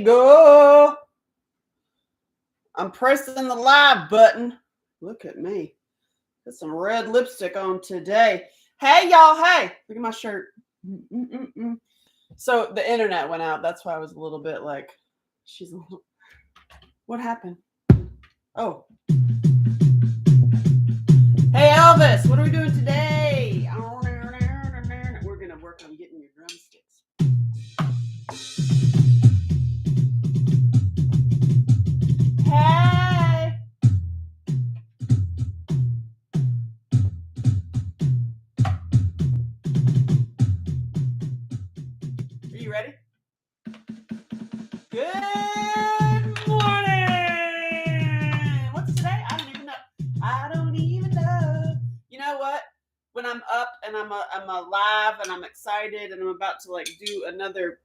Go. I'm pressing the live button. Look at me. Got some red lipstick on today. Hey, y'all. Hey, look at my shirt. Mm-mm-mm-mm. So the internet went out. That's why I was a little bit like, she's a little. What happened? Oh. Hey, Elvis, what are we doing today? We're going to work on getting your drumsticks. Hey. Are you ready? Good morning. What's today? I don't even know. I don't even know. You know what? When I'm up and I'm alive and I'm excited and I'm about to like do another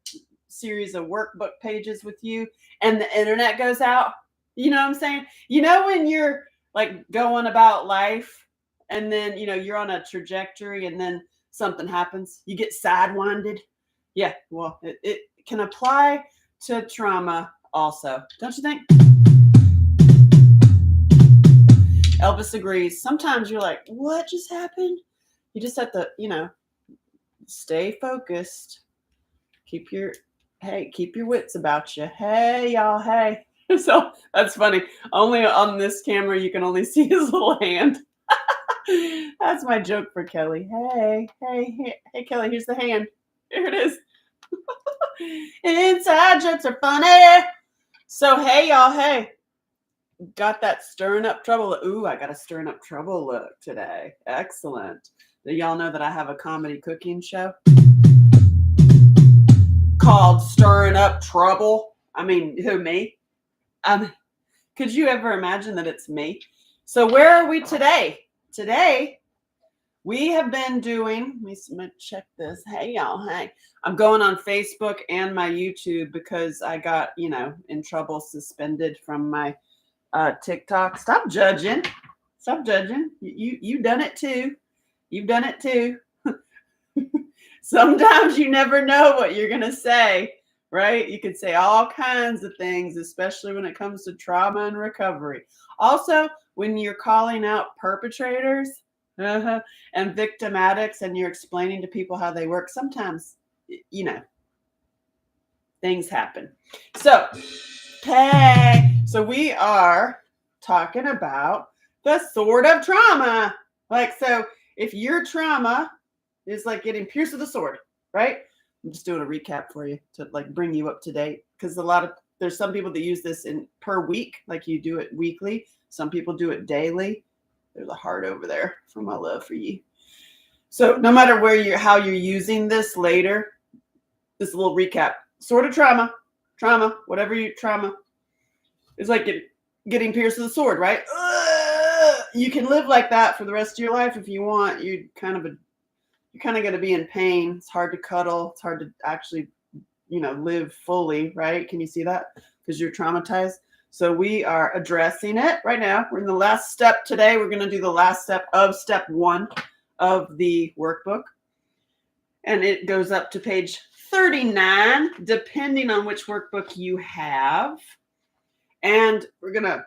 series of workbook pages with you and the internet goes out, you know what I'm saying? You know when you're like going about life and then you're on a trajectory and then something happens, you get sidewinded. Yeah, well, it can apply to trauma also, don't you think? Elvis agrees. Sometimes you're like, what just happened? You just have to, stay focused. Keep your wits about you. Hey, y'all. Hey. So that's funny. Only on this camera, you can only see his little hand. That's my joke for Kelly. Hey, Kelly, here's the hand. Here it is. Inside jokes are funny. So, hey, y'all. Hey. Got that stirring up trouble. Ooh, I got a stirring up trouble look today. Excellent. Do y'all know that I have a comedy cooking show called Stirring Up Trouble? I mean, who, me? Could you ever imagine that it's me? So where are we today? Today, we have been doing, let me check this. Hey, y'all. Hey. I'm going on Facebook and my YouTube because I got, in trouble, suspended from my TikTok. Stop judging. You done it too. You've done it too. Sometimes you never know what you're gonna say, right? You could say all kinds of things, especially when it comes to trauma and recovery. Also, when you're calling out perpetrators and victim addicts and you're explaining to people how they work, sometimes things happen. So we are talking about the sword of trauma. Like, so if your trauma is like getting pierced with a sword, right? I'm just doing a recap for you to like bring you up to date, because there's some people that use this per week, like you do it weekly. Some people do it daily. There's a heart over there for my love for you. So no matter how you're using this later, this little recap, sword of trauma, whatever trauma. It's like getting pierced with a sword, right? You can live like that for the rest of your life if you want. You're kind of going to be in pain. It's hard to cuddle. It's hard to actually, live fully, right? Can you see that? Because you're traumatized. So we are addressing it right now. We're in the last step today. We're going to do the last step of step 1 of the workbook. And it goes up to page 39, depending on which workbook you have. And we're going to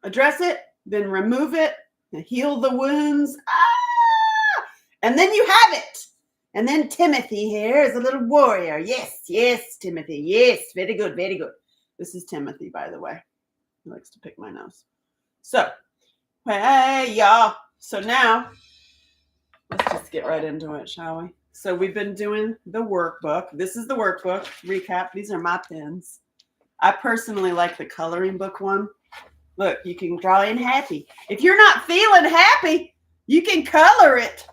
address it, then remove it, and heal the wounds. And then you have it. And then Timothy here is a little warrior. Yes, Timothy. Yes, very good, very good. This is Timothy, by the way. He likes to pick my nose. So, hey, y'all. So now, let's just get right into it, shall we? So we've been doing the workbook. This is the workbook. Recap. These are my pens. I personally like the coloring book one. Look, you can draw in happy. If you're not feeling happy, you can color it.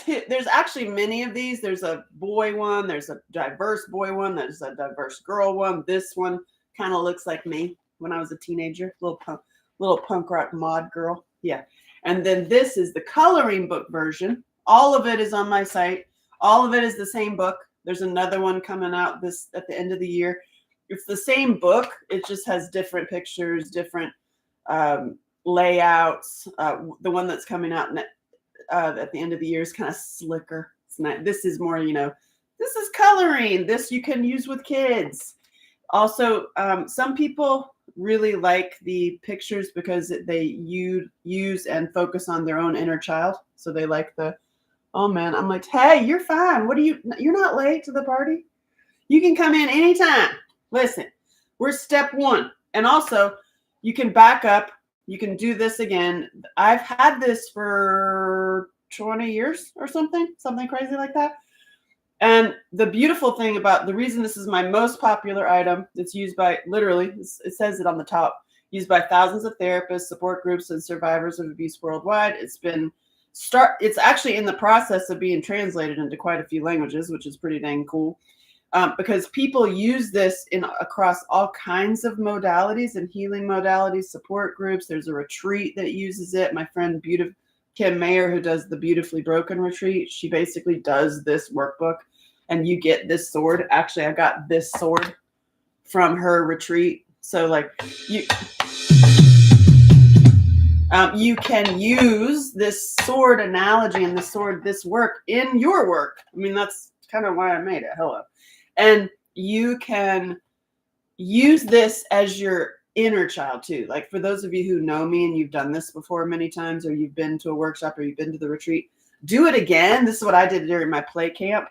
There's actually many of these. There's a boy one. There's a diverse boy one. There's a diverse girl one. This one kind of looks like me when I was a teenager. Little punk rock mod girl. Yeah. And then this is the coloring book version. All of it is on my site. All of it is the same book. There's another one coming out at the end of the year. It's the same book. It just has different pictures, different layouts. The one that's coming out at the end of the year is kind of slicker. It's not. This is more, this is coloring. This you can use with kids. Also, some people really like the pictures because they use and focus on their own inner child. So they like the, oh man, I'm like, hey, you're fine. You're not late to the party. You can come in anytime. Listen, we're step one. And also, you can back up. You can do this again. I've had this for 20 years or something crazy like that. And the beautiful thing about the reason this is my most popular item, it's used by literally, it says it on the top, used by thousands of therapists, support groups, and survivors of abuse worldwide. It's actually in the process of being translated into quite a few languages, which is pretty dang cool. Because people use this across all kinds of modalities and healing modalities, support groups. There's a retreat that uses it. My friend Kim Mayer, who does the Beautifully Broken retreat, she basically does this workbook, and you get this sword. Actually, I got this sword from her retreat. So like you can use this sword analogy and this work in your work. I mean, that's kind of why I made it. Hello. And you can use this as your inner child too. Like for those of you who know me and you've done this before many times, or you've been to a workshop or you've been to the retreat, do it again. This is what I did during my play camp.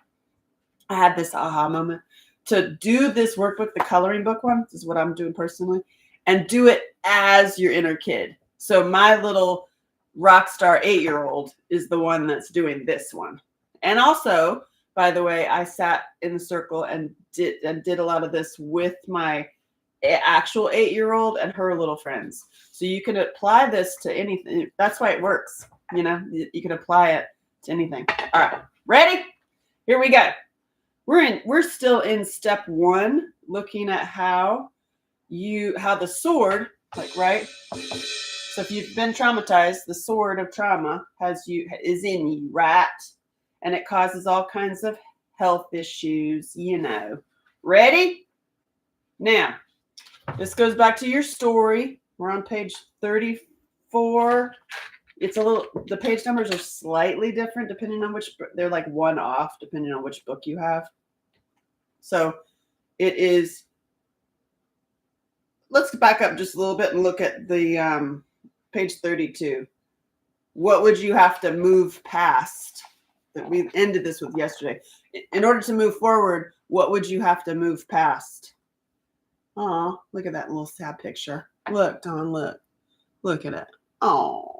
I had this aha moment to do this workbook, the coloring book one. This is what I'm doing personally, and do it as your inner kid. So my little rock star 8-year-old is the one that's doing this one. And also, by the way, I sat in the circle and did a lot of this with my actual 8-year-old and her little friends. So you can apply this to anything. That's why it works. You know, you can apply it to anything. All right, ready? Here we go. We're still in step one, looking at how the sword, like, right? So if you've been traumatized, the sword of trauma is in you, right? And it causes all kinds of health issues, you know. Ready? Now, this goes back to your story. We're on page 34. The page numbers are slightly different depending on they're like one off depending on which book you have. So it is, let's back up just a little bit and look at the page 32. What would you have to move past? That we ended this with yesterday. In order to move forward, what would you have to move past? Oh, look at that little sad picture. Look, Dawn, look. Look at it. Oh.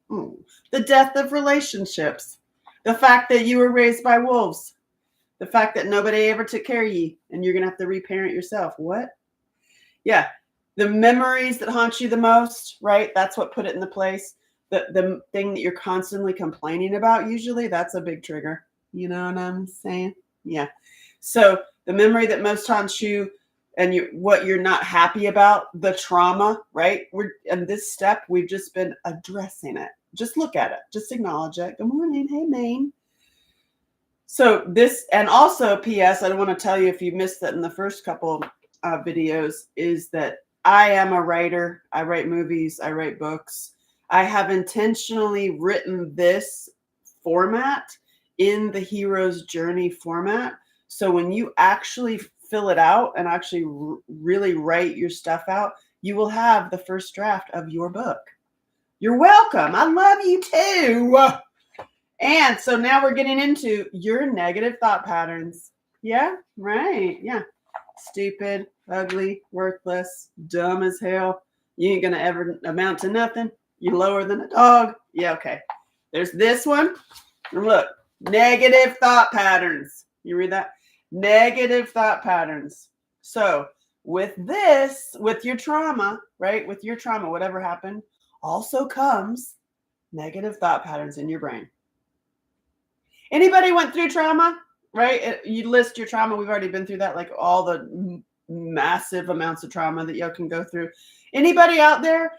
The death of relationships. The fact that you were raised by wolves. The fact that nobody ever took care of you and you're going to have to reparent yourself. What? Yeah. The memories that haunt you the most, right? That's what put it into place. The thing that you're constantly complaining about, usually, that's a big trigger. You know what I'm saying? Yeah. So the memory that most haunts you and what you're not happy about, the trauma, right? In this step, we've just been addressing it. Just look at it. Just acknowledge it. Good morning. Hey, Maine. So this, and also, P.S., I don't want to tell you if you missed that in the first couple videos, is that I am a writer. I write movies. I write books. I have intentionally written this format in the hero's journey format. So when you actually fill it out and actually really write your stuff out, you will have the first draft of your book. You're welcome. I love you too. And so now we're getting into your negative thought patterns. Yeah, right. Yeah. Stupid, ugly, worthless, dumb as hell. You ain't going to ever amount to nothing. You're lower than a dog. Yeah, okay. There's this one. And look, negative thought patterns. You read that? Negative thought patterns. So with this, with your trauma, right? With your trauma, whatever happened, also comes negative thought patterns in your brain. Anybody went through trauma, right? You list your trauma. We've already been through that, like all the massive amounts of trauma that y'all can go through. Anybody out there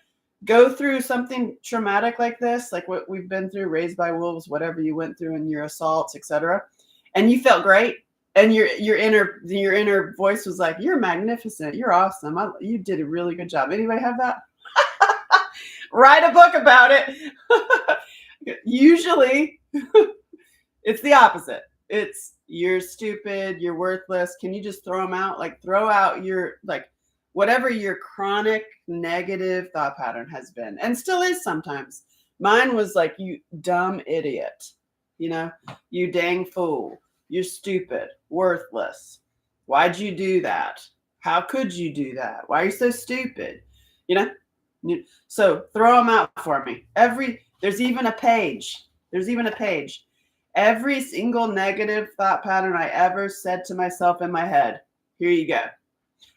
go through something traumatic like this, like what we've been through, raised by wolves, whatever you went through in your assaults, etc., and you felt great, and your inner voice was like, "You're magnificent. You're awesome. You did a really good job." Anybody have that? Write a book about it. Usually, it's the opposite. It's you're stupid, you're worthless. Can you just throw them out? Like throw out your, like, whatever your chronic negative thought pattern has been and still is sometimes. Mine was like, you dumb idiot, you dang fool, you're stupid, worthless. Why'd you do that? How could you do that? Why are you so stupid? So throw them out for me. There's even a page. Every single negative thought pattern I ever said to myself in my head. Here you go.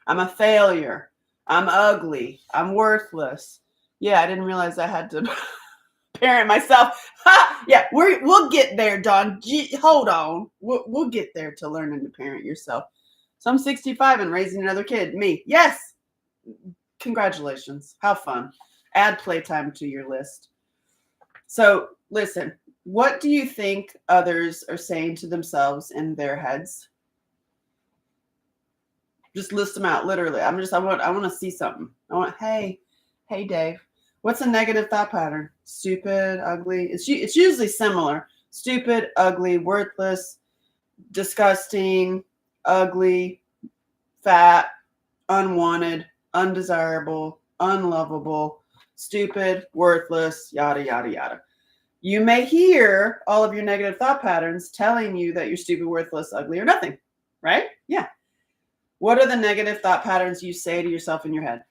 I'm a failure. I'm ugly. I'm worthless. Yeah, I didn't realize I had to parent myself. Ha! Yeah, we'll get there, Dawn. Hold on. We'll get there to learning to parent yourself. So I'm 65 and raising another kid. Me. Yes. Congratulations. How fun. Add playtime to your list. So listen, what do you think others are saying to themselves in their heads? Just list them out, literally. I want to see something. Hey Dave, what's a negative thought pattern? Stupid, ugly. It's usually similar. Stupid, ugly, worthless, disgusting, ugly, fat, unwanted, undesirable, unlovable, stupid, worthless, yada, yada, yada. You may hear all of your negative thought patterns telling you that you're stupid, worthless, ugly, or nothing, right? Yeah. What are the negative thought patterns you say to yourself in your head?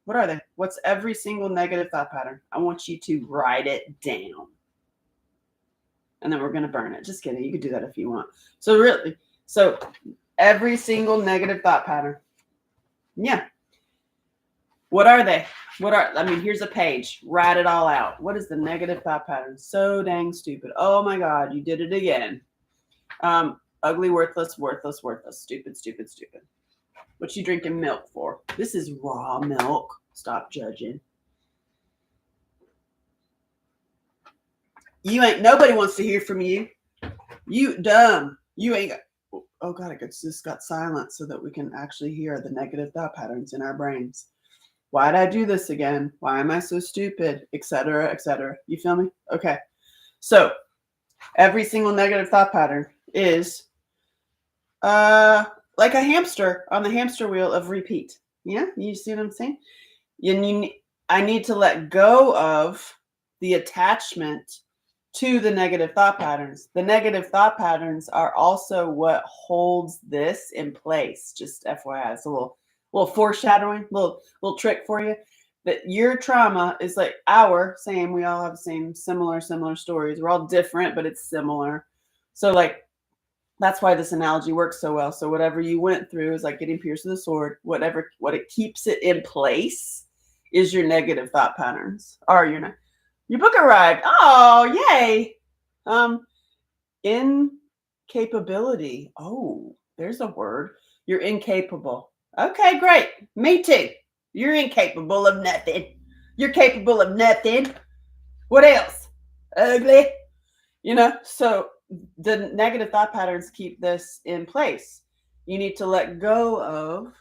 What are they? What's every single negative thought pattern? I want you to write it down. And then we're going to burn it. Just kidding. You could do that if you want. So every single negative thought pattern. Yeah. What are they? Here's a page. Write it all out. What is the negative thought pattern? So dang stupid. Oh my God, you did it again. Ugly, worthless, stupid. What you drinking milk for? This is raw milk. Stop judging. Nobody wants to hear from you. You dumb. You ain't got, oh God, it just got silent so that we can actually hear the negative thought patterns in our brains. Why did I do this again? Why am I so stupid? Etc. etc. You feel me? Okay. So every single negative thought pattern is like a hamster on the hamster wheel of repeat. Yeah, you see what I'm saying? I need to let go of the attachment to the negative thought patterns. The negative thought patterns are also what holds this in place. Just FYI, it's a little foreshadowing, little trick for you. That your trauma is like same. We all have the same similar stories. We're all different, but it's similar. So like, that's why this analogy works so well. So whatever you went through is like getting pierced with a sword. What it keeps it in place is your negative thought patterns. Or your book arrived. Oh, yay. Incapability. Oh, there's a word. You're incapable. Okay, great. Me too. You're incapable of nothing. You're capable of nothing. What else? Ugly. So the negative thought patterns keep this in place. You need to let go of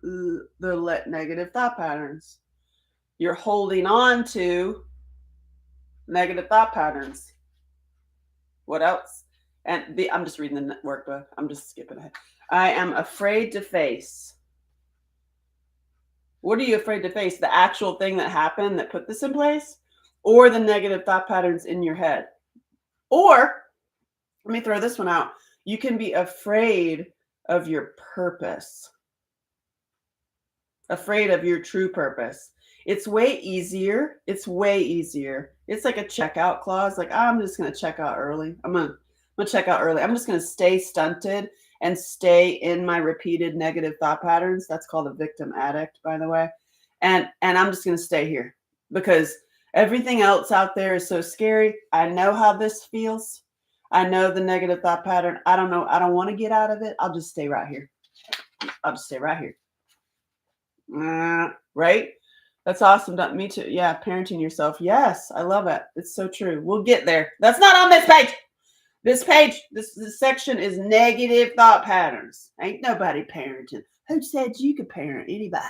the negative thought patterns. You're holding on to negative thought patterns. What else? And I'm just reading the workbook. I'm just skipping ahead. I am afraid to face. What are you afraid to face? The actual thing that happened that put this in place, or the negative thought patterns in your head? Or let me throw this one out. You can be afraid of your purpose. Afraid of your true purpose. It's way easier. It's like a checkout clause. Like, I'm just going to check out early. I'm going to check out early. I'm just going to stay stunted and stay in my repeated negative thought patterns. That's called a victim addict, by the way. And I'm just going to stay here because everything else out there is so scary. I know how this feels. I know the negative thought pattern. I don't know. I don't want to get out of it. I'll just stay right here. Right? That's awesome. Me too. Yeah, parenting yourself. Yes, I love it. It's so true. We'll get there. That's not on this page. This section is negative thought patterns. Ain't nobody parenting. Who said you could parent anybody?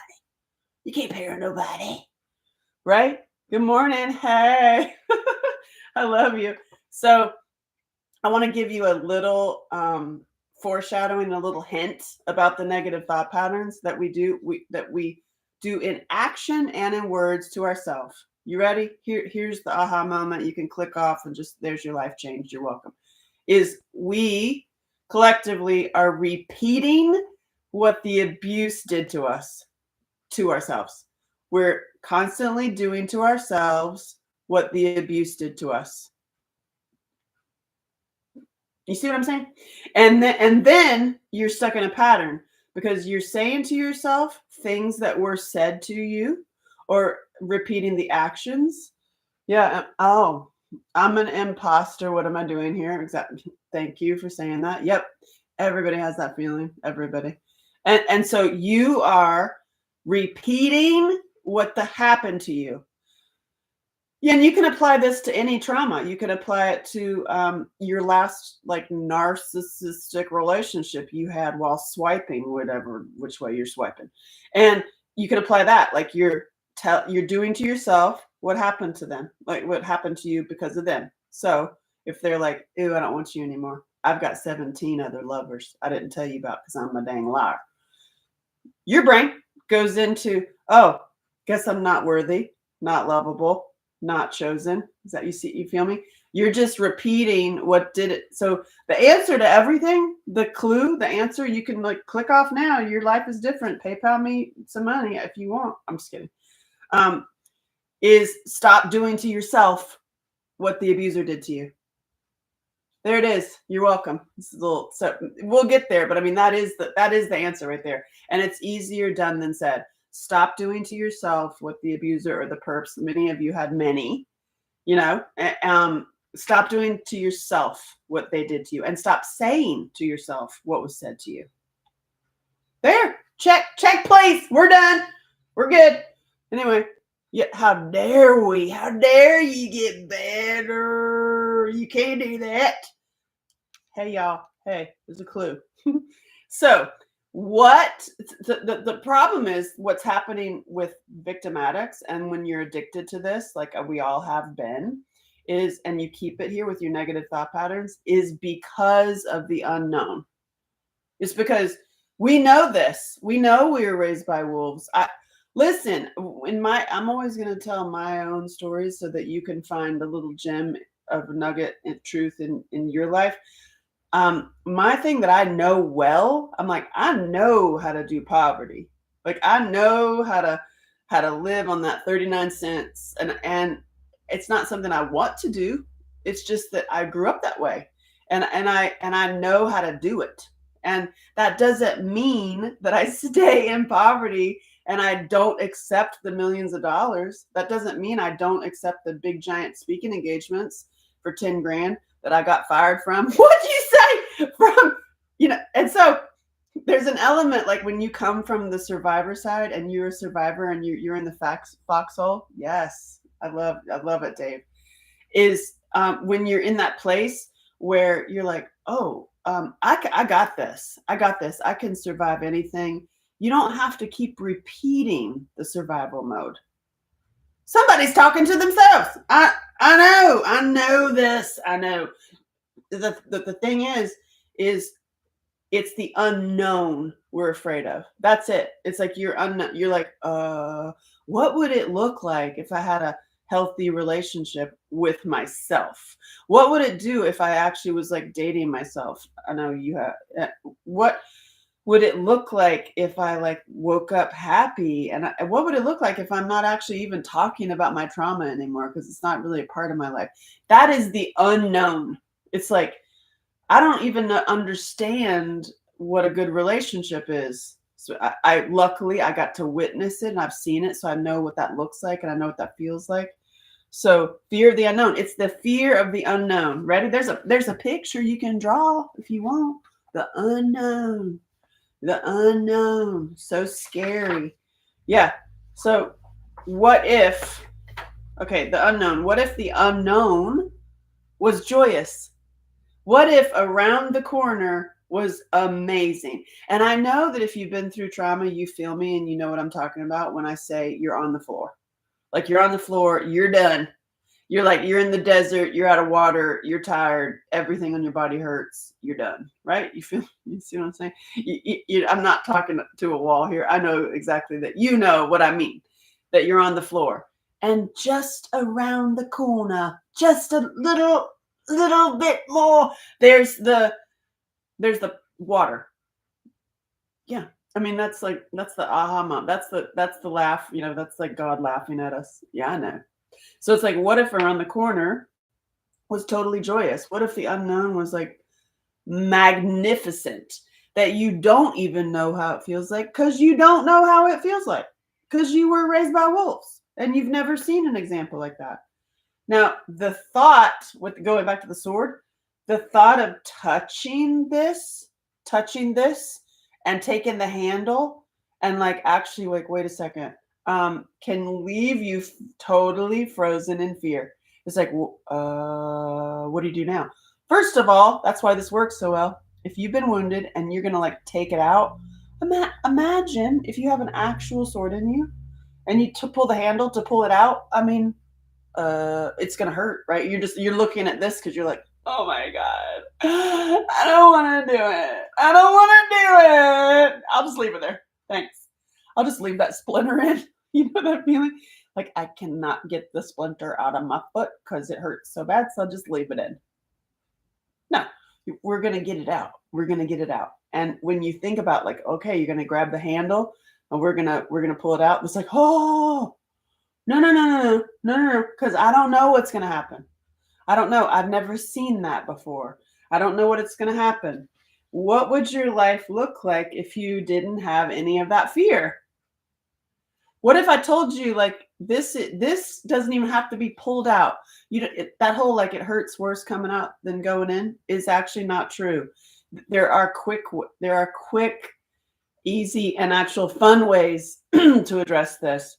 You can't parent nobody. Right? Good morning. Hey. I love you. So I want to give you a little foreshadowing, a little hint about the negative thought patterns that we do in action and in words to ourselves. You ready? Here's the aha moment. You can click off and just, there's your life changed. You're welcome. Is we collectively are repeating what the abuse did to us, to ourselves. We're constantly doing to ourselves what the abuse did to us. You see what I'm saying? And then you're stuck in a pattern because you're saying to yourself things that were said to you or repeating the actions. Yeah. Oh, I'm an imposter. What am I doing here? Exactly. Thank you for saying that. Yep. Everybody has that feeling. Everybody. And so you are repeating what happened to you. Yeah, and you can apply this to any trauma. You can apply it to your last like narcissistic relationship you had while swiping, whatever, which way you're swiping, and you can apply that. Like you're doing to yourself what happened to them, like what happened to you because of them. So if they're like, "Ew, I don't want you anymore. I've got 17 other lovers I didn't tell you about because I'm a dang liar." Your brain goes into, "Oh, guess I'm not worthy, not lovable, not chosen." Is that, you feel me? You're just repeating what did it. So the answer to everything, the clue, the answer, you can like click off now. Your life is different. PayPal me some money if you want. I'm just kidding. Is stop doing to yourself what the abuser did to you. There it is. You're welcome. It's a little, so we'll get there, but I mean that is the answer right there. And it's easier done than said. Stop doing to yourself what the abuser or the perps, many of you had many, stop doing to yourself what they did to you, and stop saying to yourself what was said to you. There, check, please. We're done. We're good. Anyway, yeah, how dare you get better? You can't do that. Hey, y'all. Hey, there's a clue. So what the problem is, what's happening with victim addicts, and when you're addicted to this, like we all have been, is, and you keep it here with your negative thought patterns, is because of the unknown. It's because we know this. We know we were raised by wolves. Listen, I'm always going to tell my own stories so that you can find a little gem of nugget and truth in your life. My thing that I know well, I'm like, I know how to do poverty. Like I know how to live on that 39 cents. And it's not something I want to do. It's just that I grew up that way. And I know how to do it. And that doesn't mean that I stay in poverty and I don't accept the millions of dollars. That doesn't mean I don't accept the big giant speaking engagements for 10 grand that I got fired from. What'd you say? From, and so there's an element, like when you come from the survivor side and you're a survivor and you're in the foxhole. Yes. I love it, Dave. Is when you're in that place where you're like, oh, I got this. I can survive anything. You don't have to keep repeating the survival mode. Somebody's talking to themselves. I know this. I know. The thing is it's the unknown we're afraid of. That's it. It's like you're like, what would it look like if I had a healthy relationship with myself? What would it do if I actually was like dating myself? I know you have. What would it look like if I like woke up happy? And what would it look like if I'm not actually even talking about my trauma anymore because it's not really a part of my life? That is the unknown. It's like, I don't even understand what a good relationship is. So I luckily I got to witness it and I've seen it. So I know what that looks like and I know what that feels like. So fear of the unknown. It's the fear of the unknown. Ready? There's a picture you can draw if you want. The unknown. The unknown. So scary. Yeah. So what if, okay, the unknown. What if the unknown was joyous? What if around the corner was amazing? And I know that if you've been through trauma, you feel me and you know what I'm talking about when I say you're on the floor. Like you're on the floor, you're done. You're in the desert, you're out of water, you're tired, everything on your body hurts, you're done, right? You see what I'm saying? I'm not talking to a wall here. I know exactly that. You know what I mean, that you're on the floor. And just around the corner, just a little bit more, there's the water. Yeah. I mean, that's the aha moment. That's the laugh, that's like God laughing at us. Yeah, I know. So it's like, what if around the corner was totally joyous? What if the unknown was like magnificent, that you don't even know how it feels like because you don't know how it feels like because you were raised by wolves and you've never seen an example like that. Now, the thought, with going back to the sword, the thought of touching this and taking the handle and like actually like, wait a second, can leave you totally frozen in fear. It's like, what do you do now? First of all, that's why this works so well. If you've been wounded and you're going to like take it out, imagine if you have an actual sword in you and you pull the handle to pull it out. I mean, it's going to hurt, right? You're looking at this because you're like, oh my God, I don't want to do it. I don't want to do it. I'll just leave it there. Thanks. I'll just leave that splinter in. You know that feeling? Like, I cannot get the splinter out of my foot because it hurts so bad, so I'll just leave it in. No, we're going to get it out. We're going to get it out. And when you think about like, okay, you're going to grab the handle and we're going to pull it out. It's like, oh, no, because I don't know what's going to happen. I don't know. I've never seen that before. I don't know what it's going to happen. What would your life look like if you didn't have any of that fear? What if I told you like this doesn't even have to be pulled out? That whole like it hurts worse coming out than going in is actually not true. There are quick, easy, and actual fun ways to address this.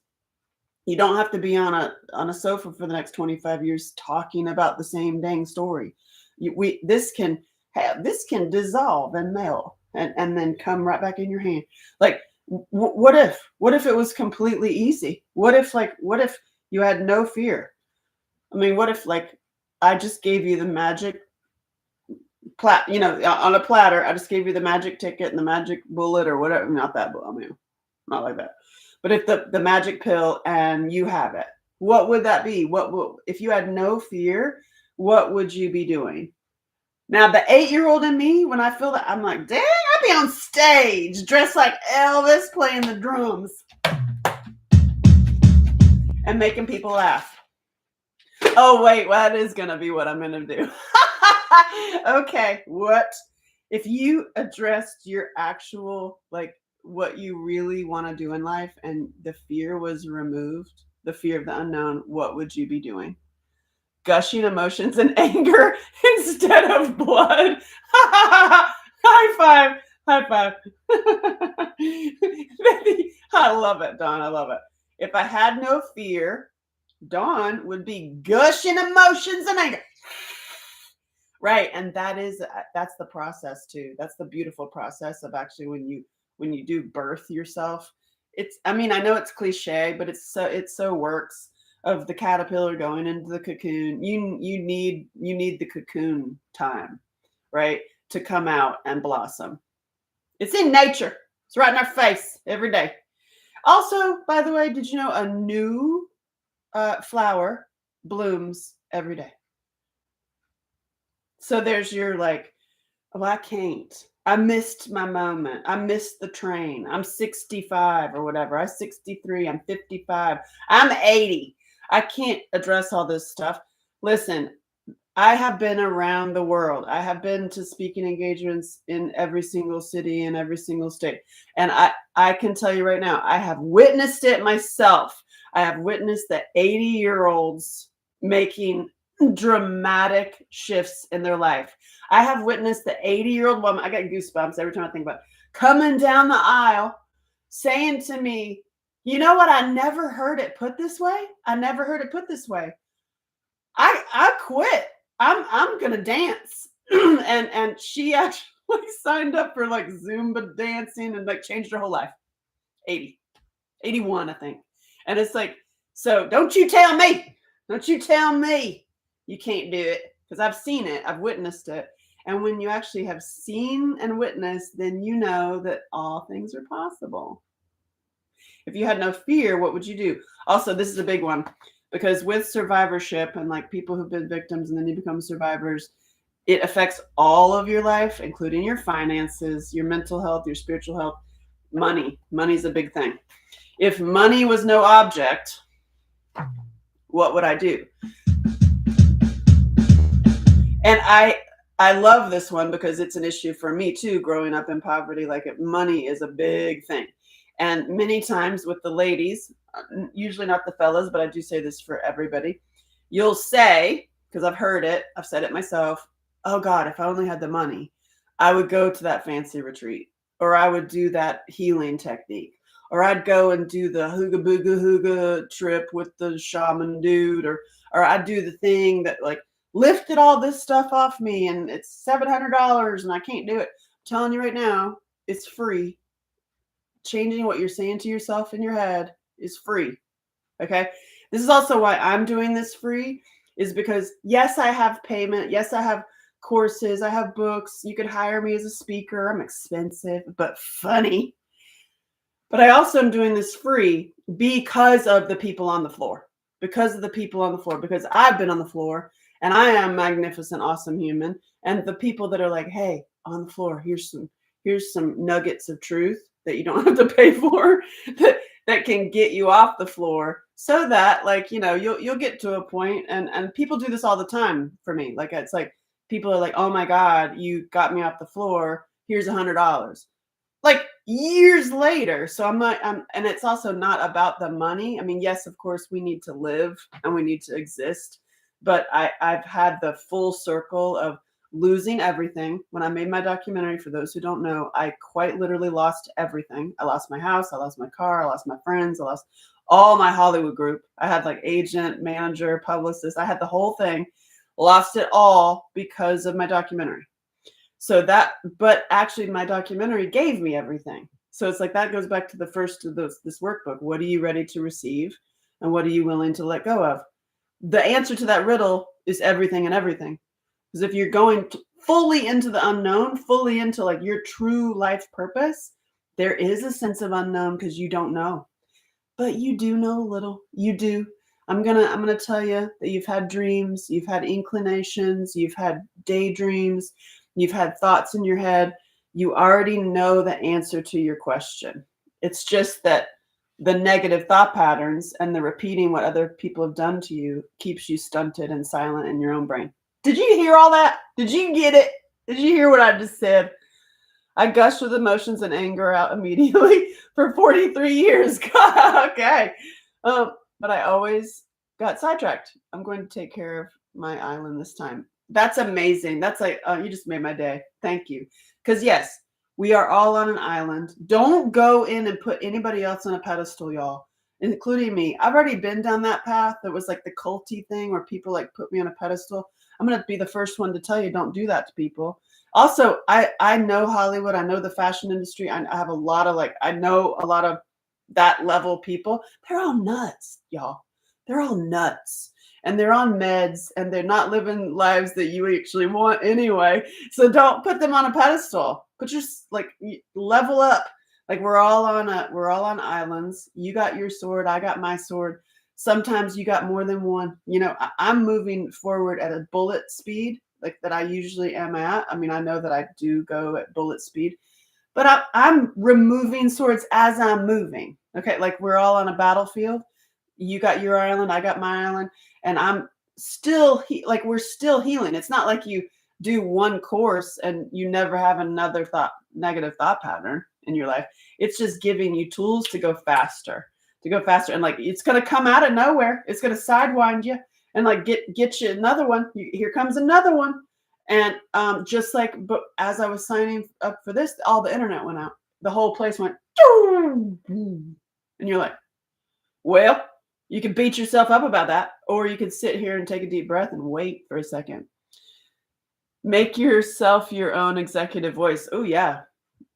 You don't have to be on a sofa for the next 25 years talking about the same dang story. This can dissolve and melt and then come right back in your hand. Like, what if it was completely easy? What if you had no fear? I mean, what if like I just gave you the magic on a platter, I just gave you the magic ticket and the magic bullet or whatever. Not that bullet, I mean, not like that. But if the magic pill and you have it, what would that be? If you had no fear, what would you be doing? Now, the 8-year-old in me, when I feel that, I'm like, dang, I'd be on stage dressed like Elvis playing the drums and making people laugh. Oh, wait, well, that is going to be what I'm going to do. Okay, what? If you addressed your actual, like, what you really want to do in life and the fear was removed, the fear of the unknown, what would you be doing? Gushing emotions and anger instead of blood. High five. I love it, Dawn. I love it. If I had no fear, Dawn would be gushing emotions and anger. Right. And that's the process too. That's the beautiful process of actually when you do birth yourself. I know it's cliche, but it so works. Of the caterpillar going into the cocoon, you need the cocoon time, right, to come out and blossom. It's in nature. It's right in our face every day. Also, by the way, did you know a new flower blooms every day? So there's your like, oh, I can't. I missed my moment. I missed the train. I'm 65 or whatever. I'm 63. I'm 55. I'm 80. I can't address all this stuff. Listen, I have been around the world. I have been to speaking engagements in every single city in every single state. And I can tell you right now, I have witnessed it myself. I have witnessed the 80-year-olds making dramatic shifts in their life. I have witnessed the 80-year-old woman, I got goosebumps every time I think about it, coming down the aisle saying to me, you know what? I never heard it put this way. I never heard it put this way. I quit. I'm gonna dance. and she actually signed up for like Zumba dancing and like changed her whole life. 81, I think. And it's like, so don't you tell me. Don't you tell me you can't do it, because I've seen it, I've witnessed it. And when you actually have seen and witnessed, then you know that all things are possible. If you had no fear, what would you do? Also, this is a big one, because with survivorship and like people who've been victims and then you become survivors, it affects all of your life, including your finances, your mental health, your spiritual health, money. Money's a big thing. If money was no object, what would I do? And I love this one because it's an issue for me too, growing up in poverty. Like money is a big thing. And many times with the ladies, usually not the fellas, but I do say this for everybody. You'll say, because I've heard it, I've said it myself, oh God, if I only had the money, I would go to that fancy retreat, or I would do that healing technique, or I'd go and do the hooga booga hooga trip with the shaman dude, or I'd do the thing that like lifted all this stuff off me and it's $700 and I can't do it. I'm telling you right now, it's free. Changing what you're saying to yourself in your head is free. Okay. This is also why I'm doing this free, is because yes, I have payment. Yes, I have courses. I have books. You could hire me as a speaker. I'm expensive, but funny. But I also am doing this free because of the people on the floor, because of the people on the floor, because I've been on the floor and I am magnificent, awesome human. And the people that are like, hey, on the floor, here's some nuggets of truth that you don't have to pay for that can get you off the floor, so that like, you'll get to a point, and people do this all the time for me. Like, it's like people are like, oh my God, you got me off the floor. Here's $100. Like years later. So and it's also not about the money. I mean, yes, of course we need to live and we need to exist, but I've had the full circle of losing everything. When I made my documentary, for those who don't know, I quite literally lost everything. I lost my house, I lost my car, I lost my friends, I lost all my Hollywood group. I had like agent, manager, publicist. I had the whole thing, lost it all because of my documentary. But actually my documentary gave me everything. So it's like, that goes back to the first of this workbook. What are you ready to receive? And what are you willing to let go of? The answer to that riddle is everything and everything. Because if you're going fully into the unknown, fully into like your true life purpose, there is a sense of unknown because you don't know. But you do know a little. You do. I'm gonna tell you that you've had dreams, you've had inclinations, you've had daydreams, you've had thoughts in your head. You already know the answer to your question. It's just that the negative thought patterns and the repeating what other people have done to you keeps you stunted and silent in your own brain. Did you hear all that? Did you get it? Did you hear what I just said? I gushed with emotions and anger out immediately for 43 years. Okay. But I always got sidetracked. I'm going to take care of my island this time. That's amazing. That's like, you just made my day. Thank you. Because yes, we are all on an island. Don't go in and put anybody else on a pedestal, y'all, including me. I've already been down that path. That was like the culty thing where people like put me on a pedestal. I'm going to be the first one to tell you, don't do that to people. Also, I know Hollywood. I know the fashion industry. I have a lot of I know a lot of that level people. They're all nuts, y'all. They're all nuts. And they're on meds and they're not living lives that you actually want anyway. So don't put them on a pedestal. But just level up. Like we're all on islands. You got your sword, I got my sword. Sometimes you got more than one. I'm moving forward at a bullet speed, like that I usually am at. I mean, I know that I do go at bullet speed, but I'm removing swords as I'm moving. Okay, like we're all on a battlefield. You got your island, I got my island, and I'm still we're still healing. It's not like you do one course and you never have another negative thought pattern in your life. It's just giving you tools to go faster. And it's going to come out of nowhere. It's going to sidewind you and get you another one. Here comes another one. And but as I was signing up for this, all the internet went out. The whole place went, and you're like, well, you can beat yourself up about that, or you can sit here and take a deep breath and wait for a second. Make yourself your own executive voice. Oh yeah.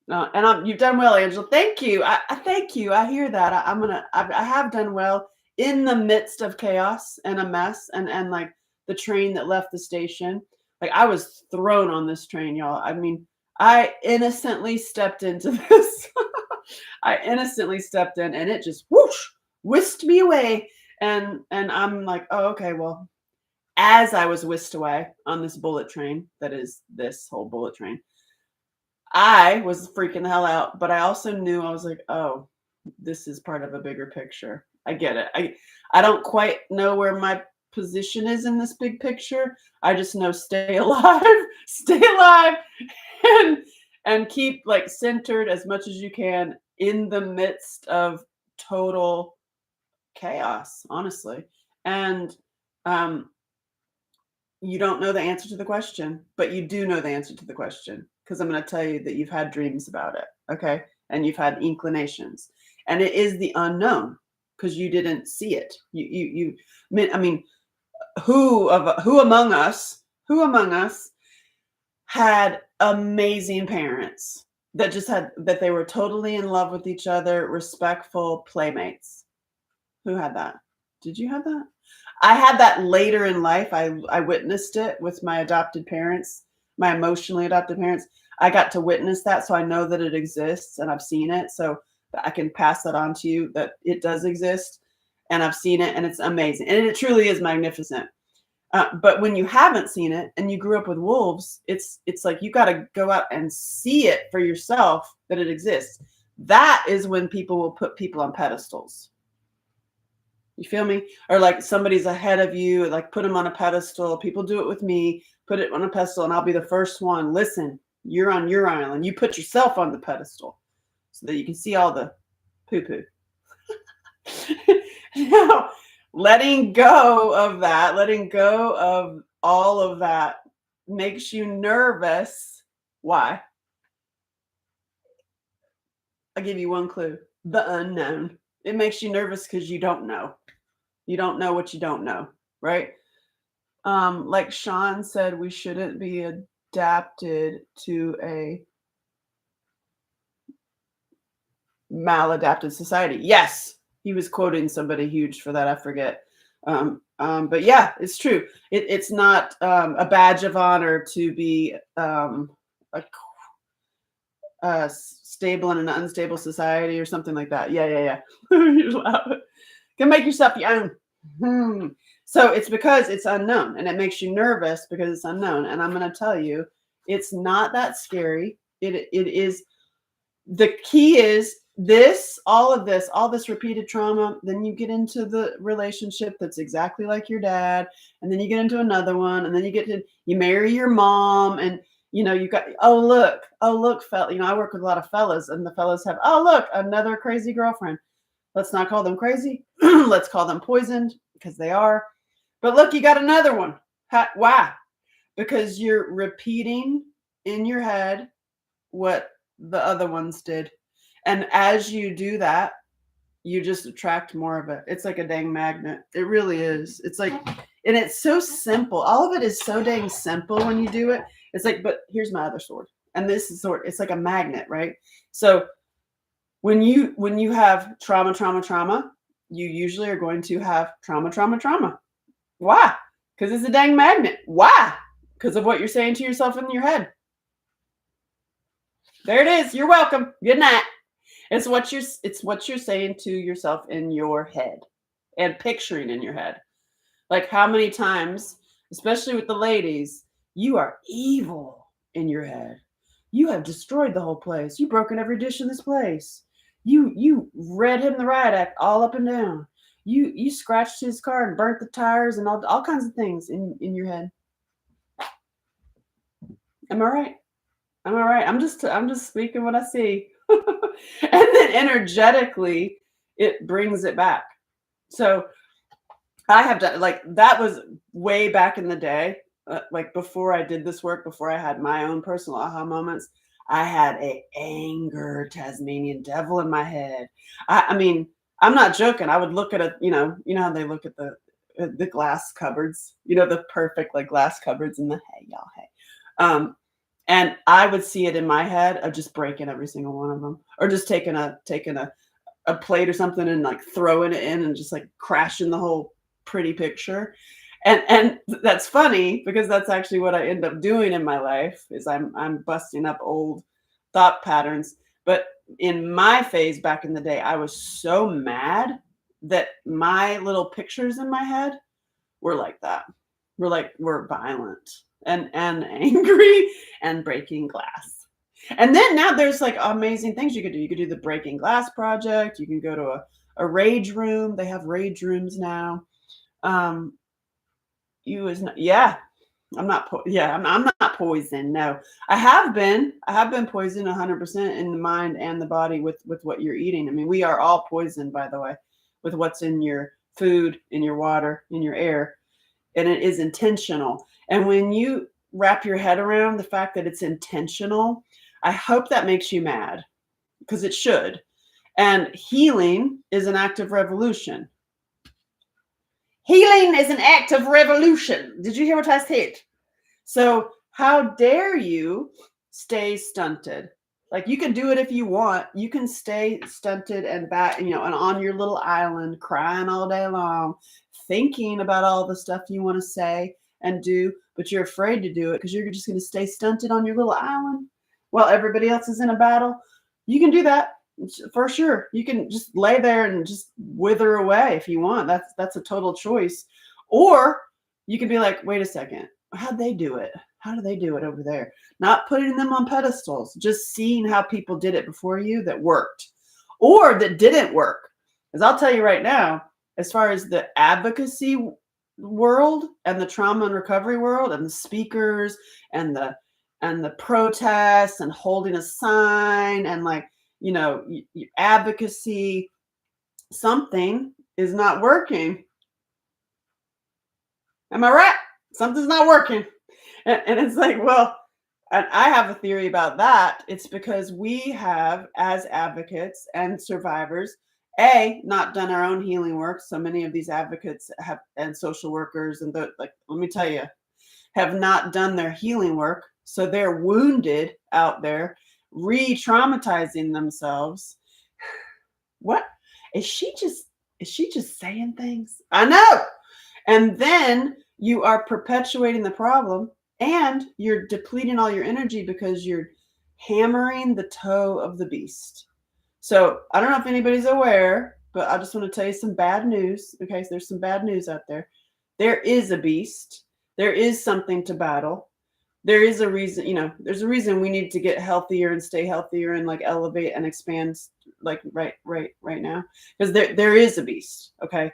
You've done well, Angela. Thank you. I thank you. I hear that. I have done well in the midst of chaos and a mess and like the train that left the station. Like I was thrown on this train, y'all. I mean, I innocently stepped into this. I innocently stepped in and it just whoosh whisked me away. And I'm like, oh, okay, well, as I was whisked away on this bullet train, that is this whole bullet train, I was freaking the hell out. But I also knew I was like, oh, this is part of a bigger picture. I get it. I don't quite know where my position is in this big picture. I just know stay alive, stay alive, and and keep like centered as much as you can in the midst of total chaos, honestly. And um you don't know the answer to the question, but you do know the answer to the question because I'm going to tell you that you've had dreams about it, okay? And you've had inclinations. And it is the unknown because you didn't see it. I mean, who among us had amazing parents that just had that they were totally in love with each other, respectful playmates? Who had that? Did you have that? I had that later in life. I witnessed it with my adopted parents, my emotionally adopted parents. I got to witness that, so I know that it exists and I've seen it. So I can pass that on to you that it does exist, and I've seen it, and it's amazing, and it truly is magnificent. But when you haven't seen it and you grew up with wolves, it's like you got to go out and see it for yourself that it exists. That is when people will put people on pedestals. You feel me? Or like somebody's ahead of you, like put them on a pedestal. People do it with me, put it on a pedestal, and I'll be the first one. Listen, you're on your island. You put yourself on the pedestal so that you can see all the poo-poo. Now, letting go of that, letting go of all of that makes you nervous. Why? I'll give you one clue. The unknown. It makes you nervous because you don't know. You don't know what you don't know, right? Like Sean said, we shouldn't be adapted to a maladapted society. Yes, he was quoting somebody huge for that. I forget. But yeah, it's true. It's not a badge of honor to be a stable in an unstable society or something like that. Yeah. You're loud. Can make yourself your own. So it's because it's unknown and it makes you nervous because it's unknown. And I'm going to tell you, it's not that scary. It is. The key is all this repeated trauma. Then you get into the relationship that's exactly like your dad. And then you get into another one. And then you marry your mom. And, you got, oh, look, fella. I work with a lot of fellas. And the fellas have, oh, look, another crazy girlfriend. Let's not call them crazy. Let's call them poisoned because they are. But look, you got another one. Why? Because you're repeating in your head what the other ones did. And as you do that, you just attract more of it. It's like a dang magnet. It really is. It's like, and it's so simple. All of it is so dang simple when you do it. It's like, but here's my other sword. And this is it's like a magnet, right? So when you have trauma, you usually are going to have trauma. Why? Because it's a dang magnet. Why? Because of what you're saying to yourself in your head. There it is. You're welcome. Good night. It's what you're saying to yourself in your head and picturing in your head. Like how many times, especially with the ladies, you are evil in your head. You have destroyed the whole place. You've broken every dish in this place. You read him the riot act all up and down. You scratched his car and burnt the tires and all kinds of things in your head. Am I right? I'm all right. I'm just speaking what I see. And then energetically it brings it back. So I have done like that was way back in the day. Like before I did this work, before I had my own personal aha moments, I had a anger Tasmanian devil in my head. I mean, I'm not joking. I would look at how they look at the glass cupboards, the perfect like glass cupboards and the hey. And I would see it in my head of just breaking every single one of them, or just taking a a plate or something and like throwing it in and just like crashing the whole pretty picture. And that's funny because that's actually what I end up doing in my life is I'm busting up old thought patterns. But in my phase back in the day, I was so mad that my little pictures in my head were like that. We're violent and angry and breaking glass. And then now there's like amazing things you could do. You could do the breaking glass project. You can go to a rage room. They have rage rooms now. Um, yeah, I'm not poisoned. No, I have been poisoned 100% in the mind and the body with what you're eating. I mean, we are all poisoned, by the way, with what's in your food, in your water, in your air, and it is intentional. And when you wrap your head around the fact that it's intentional, I hope that makes you mad because it should. And healing is an act of revolution. Healing is an act of revolution. Did you hear what I said? So how dare you stay stunted? Like you can do it if you want. You can stay stunted and back, and on your little island, crying all day long, thinking about all the stuff you want to say and do, but you're afraid to do it because you're just going to stay stunted on your little island while everybody else is in a battle. You can do that for sure. You can just lay there and just wither away if you want. That's a total choice. Or you can be like, wait a second, how'd they do it? How do they do it over there? Not putting them on pedestals, just seeing how people did it before you that worked or that didn't work. Because I'll tell you right now, as far as the advocacy world and the trauma and recovery world and the speakers and the protests and holding a sign and advocacy, something is not working. Am I right? Something's not working. And it's like, well, and I have a theory about that. It's because we have, as advocates and survivors, not done our own healing work. So many of these advocates and social workers let me tell you, have not done their healing work. So they're wounded out there, re-traumatizing themselves. What? Is she just saying things? I know. And then you are perpetuating the problem and you're depleting all your energy because you're hammering the toe of the beast. So I don't know if anybody's aware, but I just want to tell you some bad news. Okay, so there's some bad news out there. There is a beast. There is something to battle. There is a reason, there's a reason we need to get healthier and stay healthier and like elevate and expand like right now. Because there is a beast. Okay.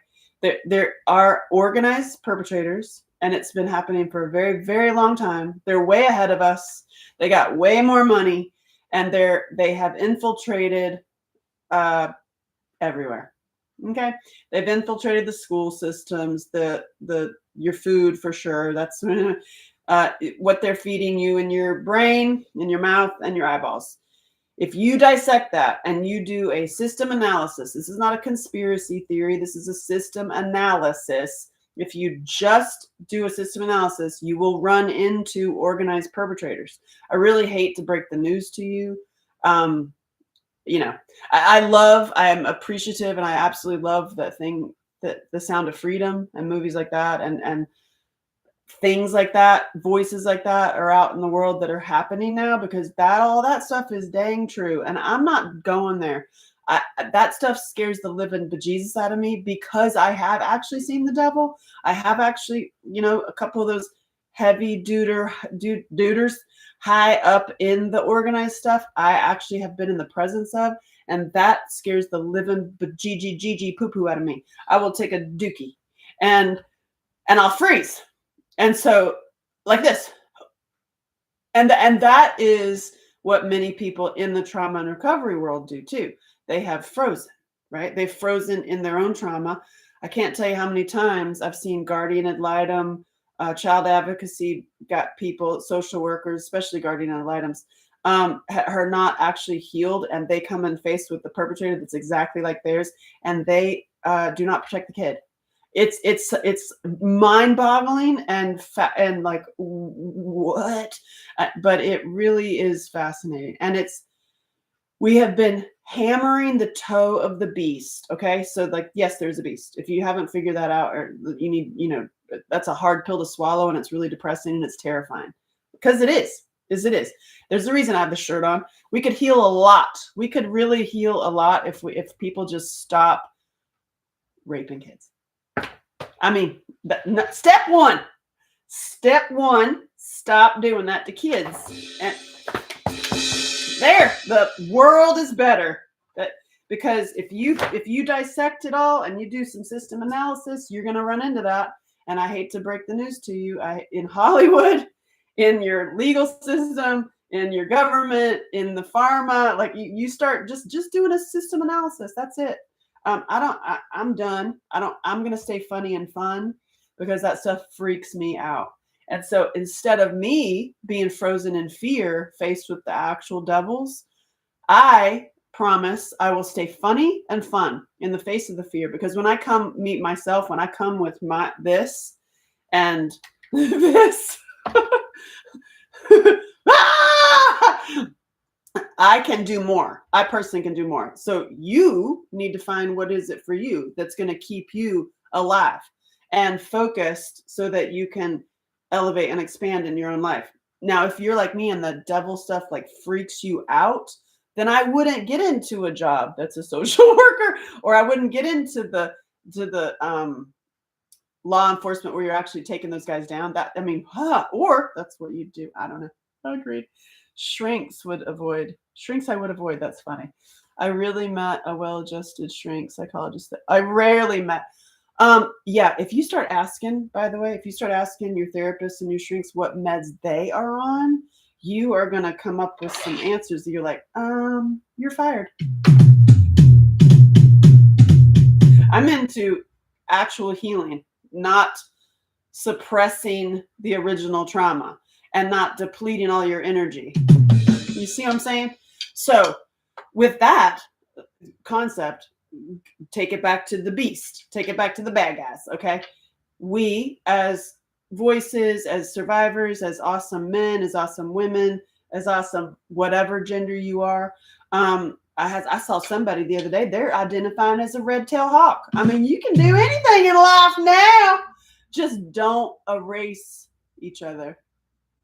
There are organized perpetrators, and it's been happening for a very, very long time. They're way ahead of us. They got way more money, and they have infiltrated everywhere. Okay, they've infiltrated the school systems, your food for sure. That's what they're feeding you in your brain, in your mouth, and your eyeballs. If you dissect that and you do a system analysis, this is not a conspiracy theory, this is a system analysis. If you just do a system analysis, you will run into organized perpetrators. I really hate to break the news to you. I am appreciative, and I absolutely love that thing, that the Sound of Freedom and movies like that and things like that, voices like that are out in the world that are happening now, because all that stuff is dang true. And I'm not going there. That stuff scares the living bejesus out of me because I have actually seen the devil. I have actually, a couple of those heavy duders high up in the organized stuff. I actually have been in the presence of, and that scares the living bejesus poo poo out of me. I will take a dookie and I'll freeze. And so like this, and that is what many people in the trauma and recovery world do too. They have frozen, right? They've frozen in their own trauma. I can't tell you how many times I've seen guardian ad litem, child advocacy, got people, social workers, especially guardian ad litems, are not actually healed, and they come in faced with the perpetrator that's exactly like theirs, and they do not protect the kid. It's mind-boggling and like what, but it really is fascinating, and We have been hammering the toe of the beast. Okay. So, like, yes, there's a beast. If you haven't figured that out, or you need, that's a hard pill to swallow, and it's really depressing and it's terrifying because it is. Is it is. There's a reason I have the shirt on. We could heal a lot. We could really heal a lot if people just stop raping kids. I mean, step one, stop doing that to kids. And there, the world is better. Because if you dissect it all and you do some system analysis, you're going to run into that. And I hate to break the news to you, in Hollywood, in your legal system, in your government, in the pharma, like you start just doing a system analysis. That's it. I'm done. I'm going to stay funny and fun because that stuff freaks me out. And so instead of me being frozen in fear, faced with the actual devils, I promise I will stay funny and fun in the face of the fear. Because when I come meet myself, when I come with this and this, I can do more. I personally can do more. So you need to find what is it for you that's going to keep you alive and focused so that you can elevate and expand in your own life. Now, if you're like me and the devil stuff like freaks you out, then I wouldn't get into a job that's a social worker, or I wouldn't get into the law enforcement where you're actually taking those guys down. Or that's what you do. I don't know. Agreed. Shrinks I would avoid. That's funny. I really met a well-adjusted shrink psychologist that I rarely met. If you start asking, by the way, if you start asking your therapist and your shrinks what meds they are on, you are going to come up with some answers that you're like, you're fired. I'm into actual healing, not suppressing the original trauma and not depleting all your energy. You see what I'm saying? So with that concept, take it back to the beast, take it back to the bad guys. Okay. We as voices, as survivors, as awesome men, as awesome women, as awesome whatever gender you are. I saw somebody the other day, they're identifying as a red-tailed hawk. I mean, you can do anything in life now. Just don't erase each other.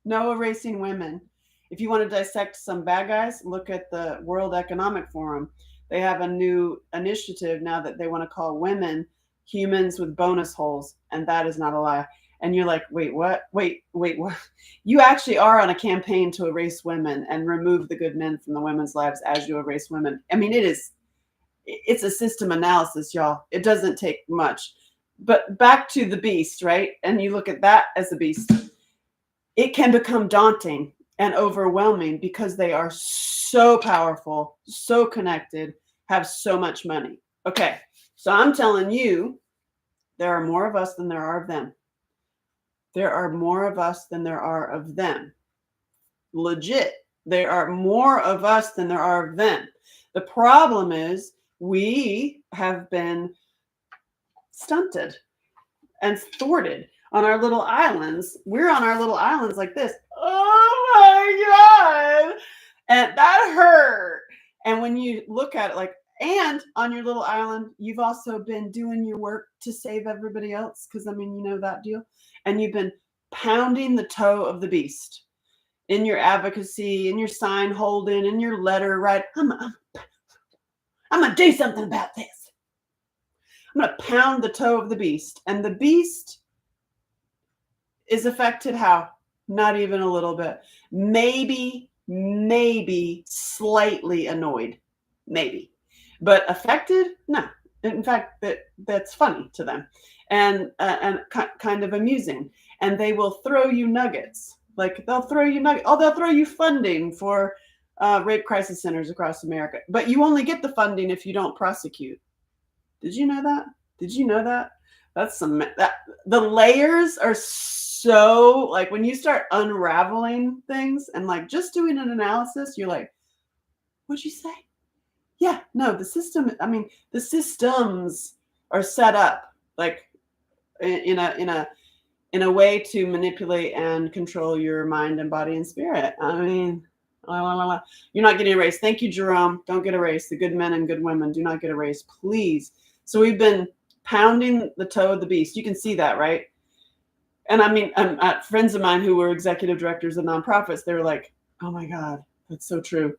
No erasing women. If you want to dissect some bad guys, look at the World Economic Forum. They have a new initiative now that they want to call women humans with bonus holes, and that is not a lie. And you're like, wait, what? Wait, what? You actually are on a campaign to erase women and remove the good men from the women's lives as you erase women. I mean, it's a system analysis, y'all. It doesn't take much. But back to the beast, right? And you look at that as a beast. It can become daunting and overwhelming because they are so powerful, so connected, have so much money. Okay, so I'm telling you, there are more of us than there are of them. There are more of us than there are of them. Legit. There are more of us than there are of them. The problem is we have been stunted and thwarted on our little islands. We're on our little islands like this. Oh my God. And that hurt. And when you look at it like, and on your little island, you've also been doing your work to save everybody else. Because, I mean, you know that deal. And you've been pounding the toe of the beast in your advocacy, in your sign holding, in your letter writing. I'm going to do something about this. I'm going to pound the toe of the beast. And the beast is affected how? Not even a little bit. Maybe slightly annoyed. Maybe. But affected? No. In fact, that's funny to them and kind of amusing. And they will throw you nuggets. Like they'll throw you nuggets. Oh, they'll throw you funding for rape crisis centers across America. But you only get the funding if you don't prosecute. Did you know that? Did you know that? The layers are so, like, when you start unraveling things and like just doing an analysis, you're like, what'd you say? Yeah, no, the systems are set up like in a way to manipulate and control your mind and body and spirit. I mean, La, la, la, la. You're not getting erased. Thank you, Jerome. Don't get erased. The good men and good women do not get erased, please. So we've been pounding the toe of the beast. You can see that, right? And I mean, friends of mine who were executive directors of nonprofits, they were like, oh my God, that's so true.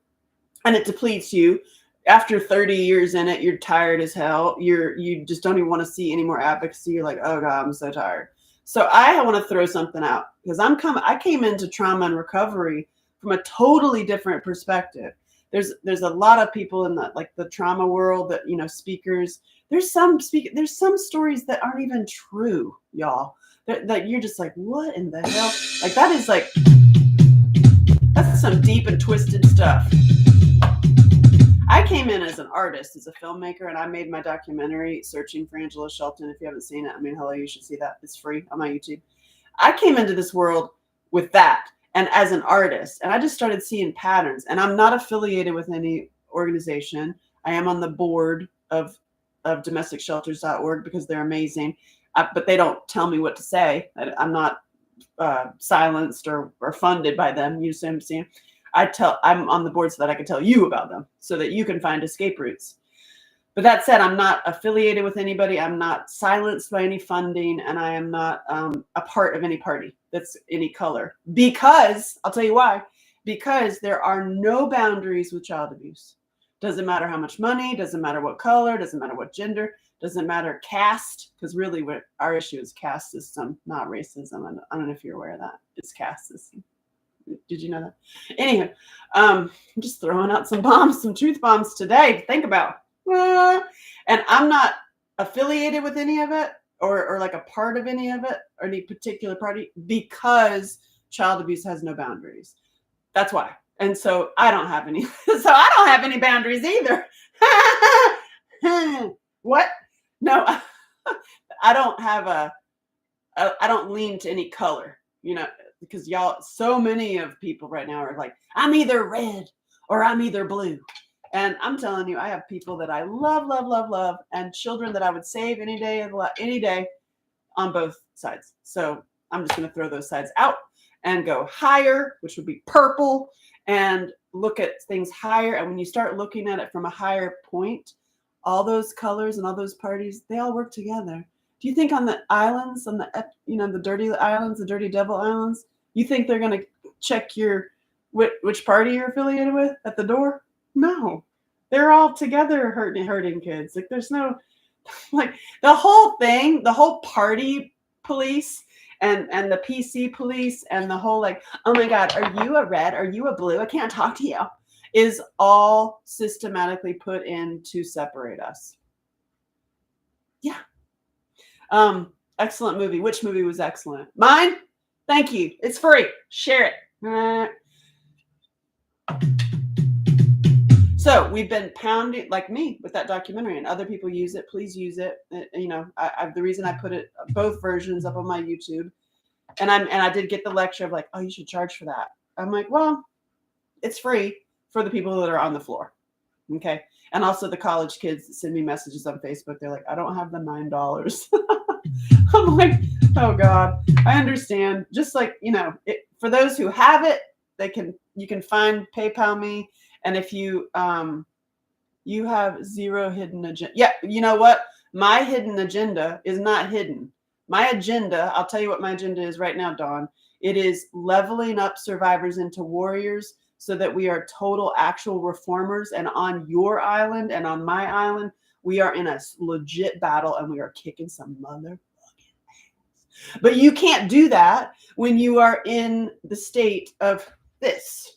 And it depletes you. After 30 years in it, you're tired as hell. You just don't even want to see any more advocacy. You're like, oh God, I'm so tired. So I want to throw something out because I came into trauma and recovery from a totally different perspective. There's a lot of people in the trauma world that, speakers. There's some stories that aren't even true, y'all. That you're just like, what in the hell? Like that's some deep and twisted stuff. I came in as an artist, as a filmmaker, and I made my documentary, Searching for Angela Shelton. If you haven't seen it, I mean, hello, you should see that. It's free on my YouTube. I came into this world with that and as an artist, and I just started seeing patterns. And I'm not affiliated with any organization. I am on the board of domesticshelters.org because they're amazing, but they don't tell me what to say. I'm not silenced or funded by them. You see what I'm saying? I'm on the board so that I can tell you about them so that you can find escape routes. But that said, I'm not affiliated with anybody. I'm not silenced by any funding, and I am not a part of any party that's any color. Because, I'll tell you why, because there are no boundaries with child abuse. Doesn't matter how much money, doesn't matter what color, doesn't matter what gender, doesn't matter caste, because really what our issue is caste system, not racism. I don't know if you're aware of that. It's caste system. Did you know that? Anyhow, I'm just throwing out some truth bombs today to think about. And I'm not affiliated with any of it or like a part of any of it or any particular party because child abuse has no boundaries. That's why. And so I don't have any. So I don't have any boundaries either. What? No, I don't have I don't lean to any color, because y'all, so many of people right now are like, I'm either red or I'm either blue. And I'm telling you, I have people that I love, love, love, love, and children that I would save any day on both sides. So I'm just going to throw those sides out and go higher, which would be purple, and look at things higher. And when you start looking at it from a higher point, all those colors and all those parties, they all work together. Do you think on the islands, on the dirty islands, the dirty devil islands, you think they're going to check which party you're affiliated with at the door? No, they're all together hurting kids. Like there's no, like the whole thing, the whole party police and the PC police and the whole like, oh my God, are you a red? Are you a blue? I can't talk to you. Is all systematically put in to separate us. Yeah. Excellent movie. Which movie was excellent? Mine? Thank you. It's free. Share it. So we've been pounding, like me, with that documentary, and other people use it. Please use it. The reason I put it both versions up on my YouTube, and I did get the lecture of like, oh, you should charge for that. I'm like, well, it's free for the people that are on the floor. Okay. And also the college kids that send me messages on Facebook. They're like, I don't have the $9. I'm like, oh God, I understand. Just like, for those who have it, you can find PayPal me. And if you have zero hidden agenda. Yeah. You know what? My hidden agenda is not hidden. My agenda, I'll tell you what my agenda is right now, Dawn. It is leveling up survivors into warriors so that we are total actual reformers. And on your island and on my island, we are in a legit battle and we are kicking some motherfucking ass. But you can't do that when you are in the state of this.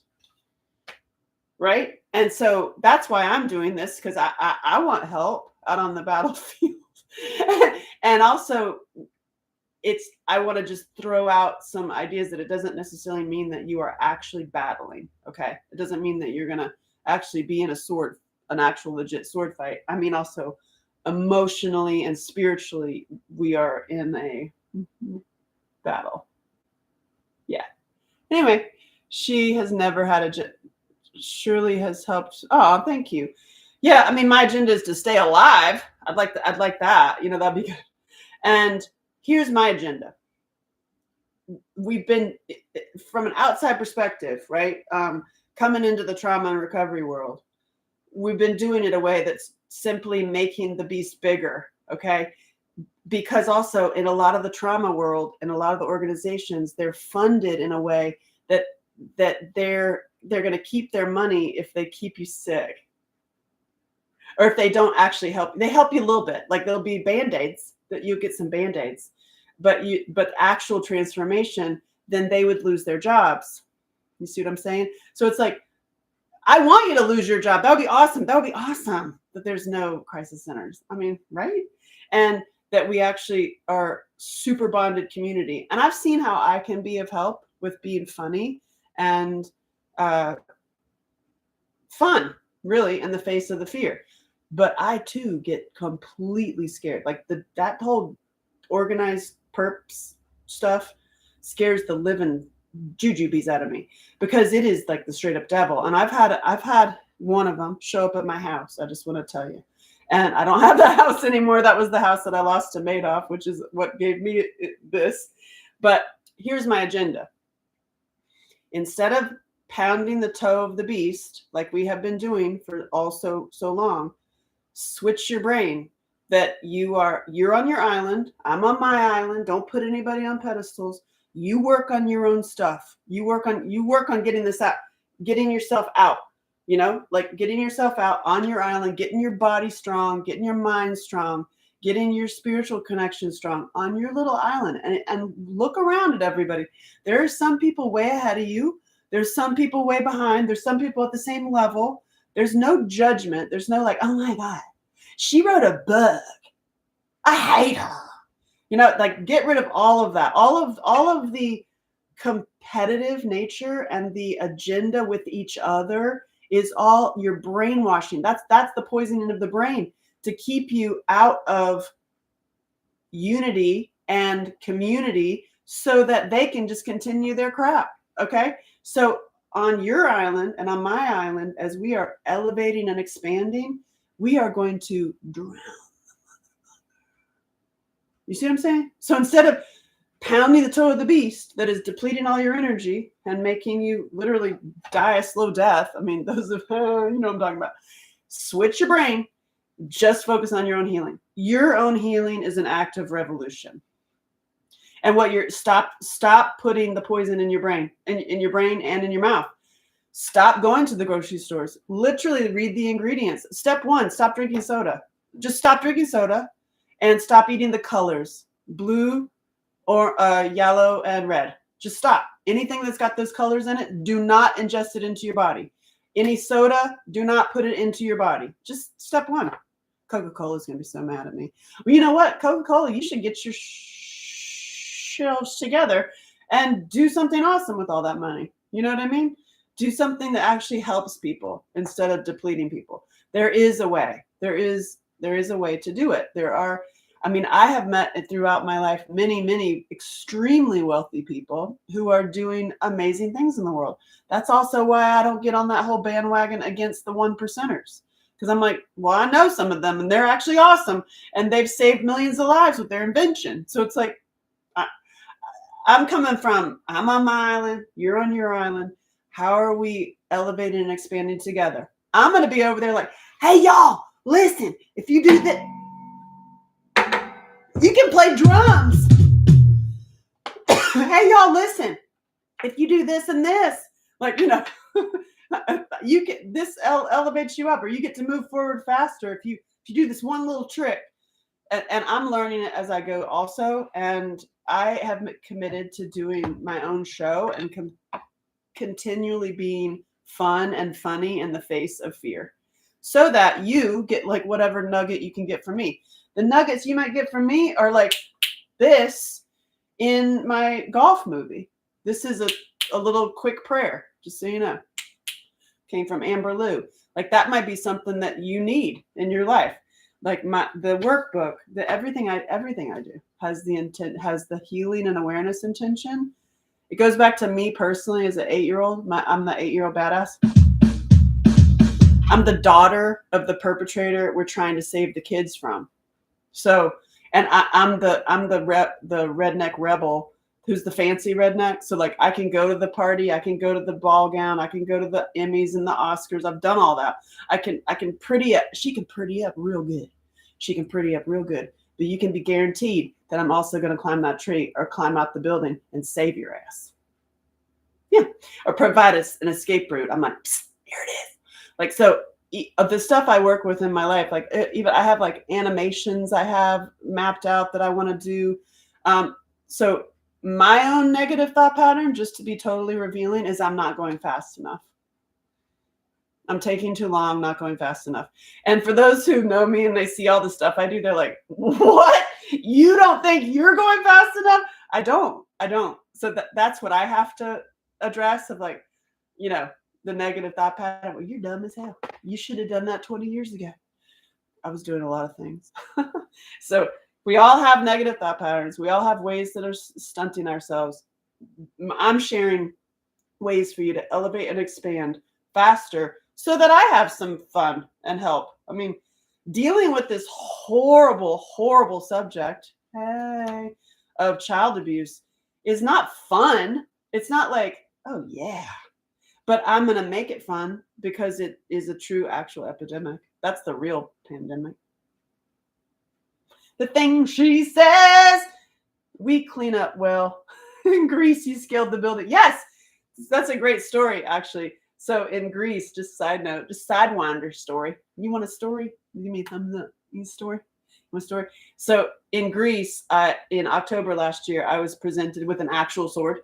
Right? And so that's why I'm doing this, because I want help out on the battlefield. And also, I want to just throw out some ideas that it doesn't necessarily mean that you are actually battling. Okay. It doesn't mean that you're going to actually be in an actual legit sword fight. I mean, also emotionally and spiritually, we are in a battle. Yeah. Anyway, she has never had Shirley has helped. Oh, thank you. Yeah. I mean, my agenda is to stay alive. I'd like that, that'd be good. And here's my agenda. We've been, from an outside perspective, right? coming into the trauma and recovery world, we've been doing it a way that's simply making the beast bigger. Okay. Because also in a lot of the trauma world and a lot of the organizations, they're funded in a way that they're going to keep their money if they keep you sick, or if they don't actually help. They help you a little bit, like there'll be band-aids that you get some band-aids, but actual transformation, then they would lose their jobs. You see what I'm saying? So it's like, I want you to lose your job. That would be awesome. That would be awesome that there's no crisis centers. I mean, right? And that we actually are super bonded community. And I've seen how I can be of help with being funny and fun, really, in the face of the fear. But I too get completely scared. Like that whole organized perps stuff scares the living jujubes out of me, because it is like the straight up devil. And I've had one of them show up at my house. I just want to tell you. And I don't have that house anymore. That was the house that I lost to Madoff, which is what gave me this. But here's my agenda. Instead of pounding the toe of the beast like we have been doing for so long, switch your brain that you're on your island. I'm on my island. Don't put anybody on pedestals. You work on your own stuff. You work on getting this out, getting yourself out. You know, like getting yourself out on your island, getting your body strong, getting your mind strong, getting your spiritual connection strong on your little island, and look around at everybody. There are some people way ahead of you. There's some people way behind. There's some people at the same level. There's no judgment. There's no like, oh my God, she wrote a book. I hate her. You know, like get rid of all of that. All of the competitive nature and the agenda with each other is all your brainwashing. That's the poisoning of the brain to keep you out of unity and community so that they can just continue their crap. Okay. So on your island and on my island, as we are elevating and expanding, we are going to drown. You see what I'm saying? So instead of pounding the toe of the beast that is depleting all your energy and making you literally die a slow death. I mean, those of you know what I'm talking about. Switch your brain. Just focus on your own healing. Your own healing is an act of revolution. And stop putting the poison in your brain, in your brain and in your mouth. Stop going to the grocery stores. Literally read the ingredients. Step 1, stop drinking soda. Just stop drinking soda and stop eating the colors. Blue, or yellow and red. Just stop. Anything that's got those colors in it, do not ingest it into your body. Any soda, do not put it into your body. Just step 1. Coca-Cola is going to be so mad at me. Well, you know what? Coca-Cola, you should get your shelves together and do something awesome with all that money. You know what I mean? Do something that actually helps people instead of depleting people. There is a way. There is a way to do it. I have met throughout my life many, many extremely wealthy people who are doing amazing things in the world. That's also why I don't get on that whole bandwagon against the 1%ers. Because I'm like, well, I know some of them and they're actually awesome and they've saved millions of lives with their invention. So it's like, I'm on my island, you're on your island. How are we elevating and expanding together? I'm going to be over there like, hey, y'all, listen, if you do that, you can play drums. Hey, y'all, listen. If you do this and this, like, you know, this elevates you up, or you get to move forward faster if you do this one little trick. And I'm learning it as I go also. And I have committed to doing my own show and continually being fun and funny in the face of fear, so that you get like whatever nugget you can get from me. The nuggets you might get from me are like this in my golf movie. This is a little quick prayer, just so you know. Came from Amber Lou. Like that might be something that you need in your life. Like the workbook, everything I do has the intent, has the healing and awareness intention. It goes back to me personally as an 8-year-old. I'm the 8-year-old badass. I'm the daughter of the perpetrator we're trying to save the kids from. So, and I'm the redneck rebel who's the fancy redneck. So like I can go to the party, I can go to the ball gown, I can go to the Emmys and the Oscars. I've done all that. I can pretty up. She can pretty up real good. She can pretty up real good. But you can be guaranteed that I'm also going to climb that tree or climb out the building and save your ass. Yeah. Or provide us an escape route. I'm like, here it is. Like, so the stuff I work with in my life, like even I have like animations I have mapped out that I want to do. So my own negative thought pattern, just to be totally revealing, is I'm not going fast enough. I'm taking too long, not going fast enough. And for those who know me and they see all the stuff I do, they're like, what? You don't think you're going fast enough? I don't. So that's what I have to address of like, you know, the negative thought pattern. Well, you're dumb as hell. You should have done that 20 years ago. I was doing a lot of things. So we all have negative thought patterns. We all have ways that are stunting ourselves. I'm sharing ways for you to elevate and expand faster so that I have some fun and help. I mean, dealing with this horrible, horrible subject of child abuse is not fun. It's not like, oh yeah, but I'm going to make it fun because it is a true, actual epidemic. That's the real pandemic. The thing she says, we clean up well. In Greece, you scaled the building. Yes, that's a great story, actually. So in Greece, just side note, just sidewinder story. You want a story? Give me a thumbs up. You want a story? You want a story? So in Greece, in October last year, I was presented with an actual sword.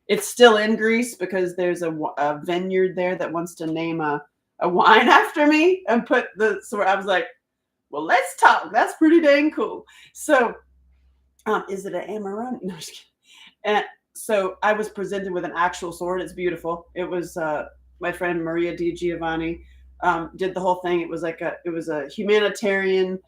It's still in Greece because there's a vineyard there that wants to name a wine after me and put the sword. I was like, well, let's talk. That's pretty dang cool. So is it an Amarone? No, just kidding. And so I was presented with an actual sword. It's beautiful. It was my friend Maria Di Giovanni did the whole thing. It was a humanitarian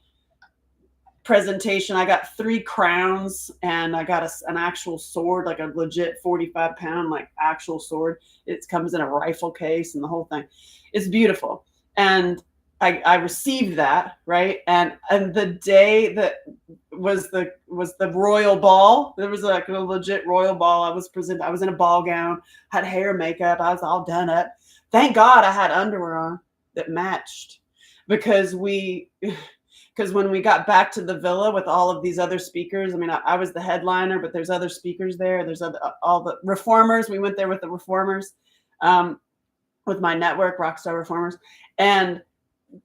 presentation. I got 3 crowns and I got an actual sword, like a legit 45-pound like actual sword. It comes in a rifle case and the whole thing. It's beautiful. And I received that, right? And the day that was the royal ball, there was like a legit royal ball. I was in a ball gown, had hair, makeup, I was all done up. Thank God I had underwear on that matched because when we got back to the villa with all of these other speakers, I mean, I was the headliner, but there's other speakers there. There's all the reformers. We went there with the reformers, with my network, Rockstar Reformers. And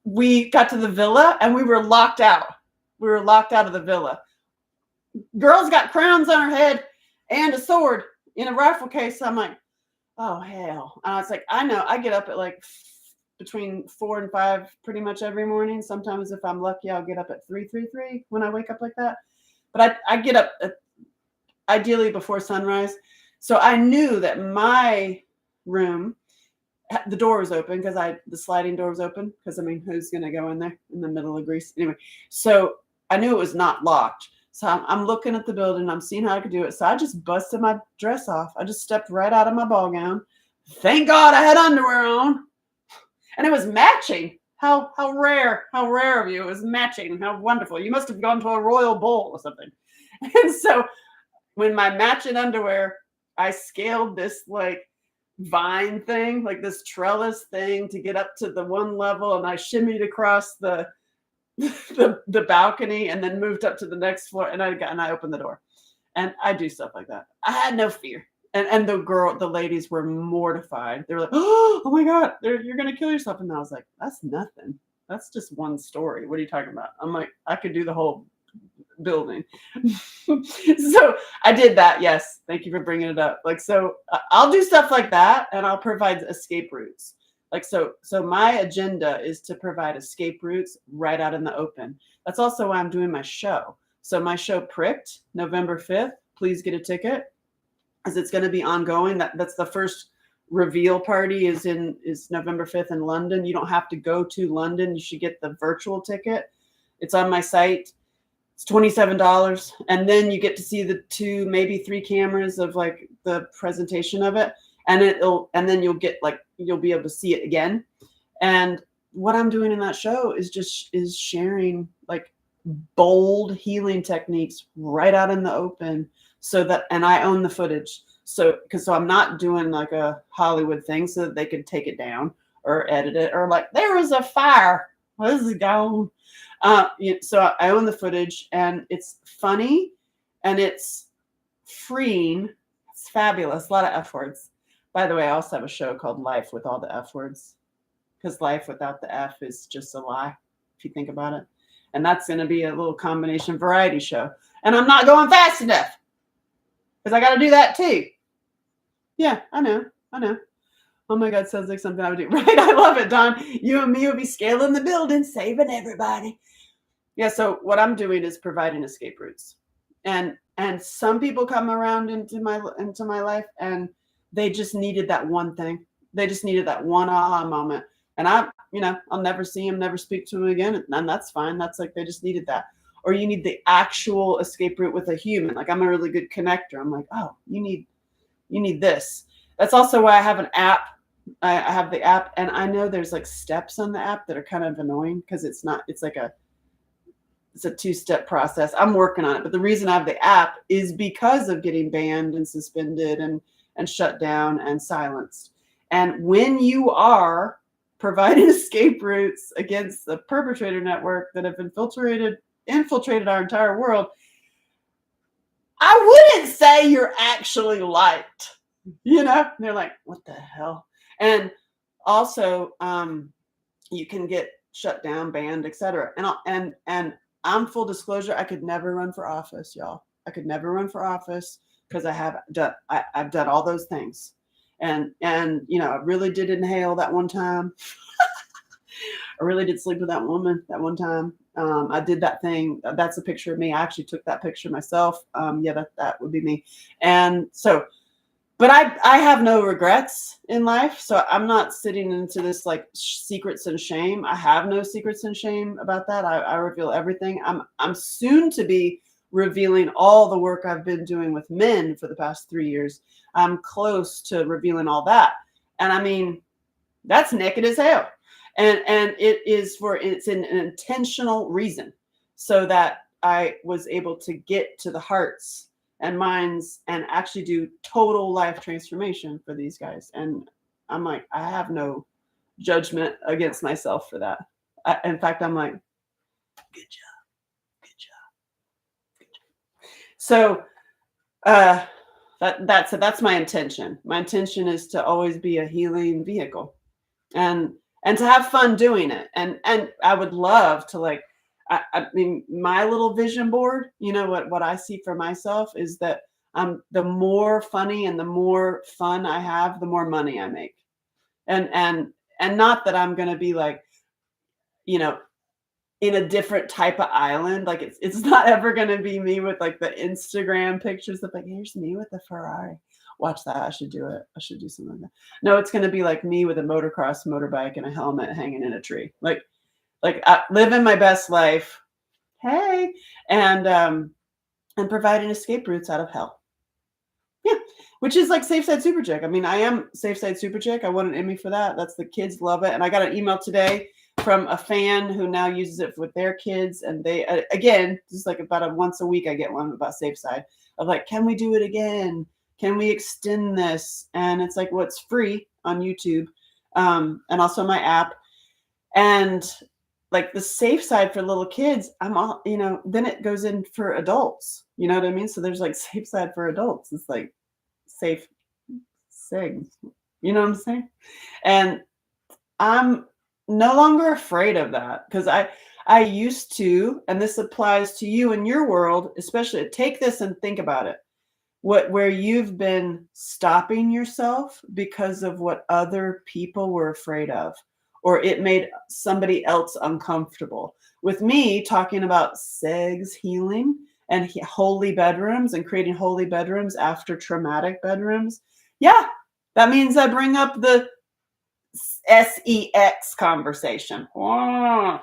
we got to the villa and we were locked out. We were locked out of the villa. Girl's got crowns on her head and a sword in a rifle case. I'm like, oh, hell. And I was like, I know. I get up at like between 4 and 5 pretty much every morning. Sometimes if I'm lucky, I'll get up at 3:33 when I wake up like that. But I get up ideally before sunrise. So I knew that my room, the door was open because the sliding door was open because I mean, who's going to go in there in the middle of Greece? Anyway, so I knew it was not locked. So I'm looking at the building. I'm seeing how I could do it. So I just busted my dress off. I just stepped right out of my ball gown. Thank God I had underwear on. And it was matching. How rare of you. It was matching. How wonderful. You must have gone to a royal bowl or something. And so when my matching underwear, I scaled this like vine thing, like this trellis thing to get up to the one level, and I shimmied across the balcony and then moved up to the next floor, and I opened the door. And I do stuff like that. I had no fear. And the ladies were mortified. They were like, oh my God, you're going to kill yourself. And I was like, that's nothing. That's just one story. What are you talking about? I'm like, I could do the whole building. So I did that. Yes. Thank you for bringing it up. Like, so I'll do stuff like that and I'll provide escape routes. Like, so my agenda is to provide escape routes right out in the open. That's also why I'm doing my show. So my show Pricked, November 5th, please get a ticket. As it's going to be ongoing. That's the first reveal party is November 5th in London. You don't have to go to London. You should get the virtual ticket. It's on my site. It's $27. And then you get to see the 2, maybe 3 cameras of like the presentation of it. And then you'll be able to see it again. And what I'm doing in that show is sharing like bold healing techniques right out in the open, so that, and I own the footage. So, so I'm not doing like a Hollywood thing so that they could take it down or edit it, or like, there was a fire. This is gone. So I own the footage, and it's funny, and it's freeing. It's fabulous. A lot of F words. By the way, I also have a show called Life with all the F words, because life without the F is just a lie, if you think about it. And that's going to be a little combination variety show. And I'm not going fast enough, because I got to do that too. Yeah, I know. Oh my God, sounds like something I would do. Right? I love it, Don. You and me will be scaling the building, saving everybody. Yeah, so what I'm doing is providing escape routes. And some people come around into my life, and they just needed that one thing. They just needed that one aha moment. And I'll never see them, never speak to them again. And that's fine. That's like, they just needed that. Or you need the actual escape route with a human. Like, I'm a really good connector. I'm like, oh, you need this. That's also why I have an app. I have the app, and I know there's like steps on the app that are kind of annoying, because it's a two-step process. I'm working on it. But the reason I have the app is because of getting banned and suspended and shut down and silenced. And when you are providing escape routes against the perpetrator network that have infiltrated our entire world, I wouldn't say you're actually liked. And they're like, what the hell? And also, you can get shut down, banned, etc. And I'm full disclosure, I could never run for office, y'all. I could never run for office, because I've done all those things. And I really did inhale that one time. I really did sleep with that woman that one time. I did that thing. That's a picture of me. I actually took that picture myself. That would be me. And so, but I have no regrets in life. So I'm not sitting into this like secrets and shame. I have no secrets and shame about that. I reveal everything. I'm soon to be revealing all the work I've been doing with men for the past 3 years. I'm close to revealing all that. And I mean, that's naked as hell. And it's an intentional reason, so that I was able to get to the hearts and minds and actually do total life transformation for these guys. And I'm like, I have no judgment against myself for that. In fact, I'm like, good job. So that's my intention. My intention is to always be a healing vehicle, and to have fun doing it. And I would love to, like, I mean, my little vision board, what I see for myself is that the more funny and the more fun I have, the more money I make. And not that I'm going to be like, in a different type of island. Like, it's not ever going to be me with like the Instagram pictures of like, here's me with the Ferrari. Watch that. I should do it. I should do something like that. No, it's going to be like me with a motocross motorbike and a helmet hanging in a tree. Like living my best life. Hey, and providing escape routes out of hell. Yeah, which is like Safe Side Super Chick. I mean, I am Safe Side Super Chick. I won an Emmy for that. That's, the kids love it. And I got an email today from a fan who now uses it with their kids. And they, again, just like about once a week, I get one about Safe Side of like, can we do it again? Can we extend this? And it's like, well, it's free on YouTube, and also my app. And like the safe side for little kids, I'm all, then it goes in for adults. You know what I mean? So there's like safe side for adults. It's like safe SIGs. You know what I'm saying? And I'm no longer afraid of that, because I used to, and this applies to you in your world, especially. Take this and think about it. Where you've been stopping yourself because of what other people were afraid of, or it made somebody else uncomfortable. With me talking about sex healing and holy bedrooms and creating holy bedrooms after traumatic bedrooms. Yeah, that means I bring up the sex conversation. I'm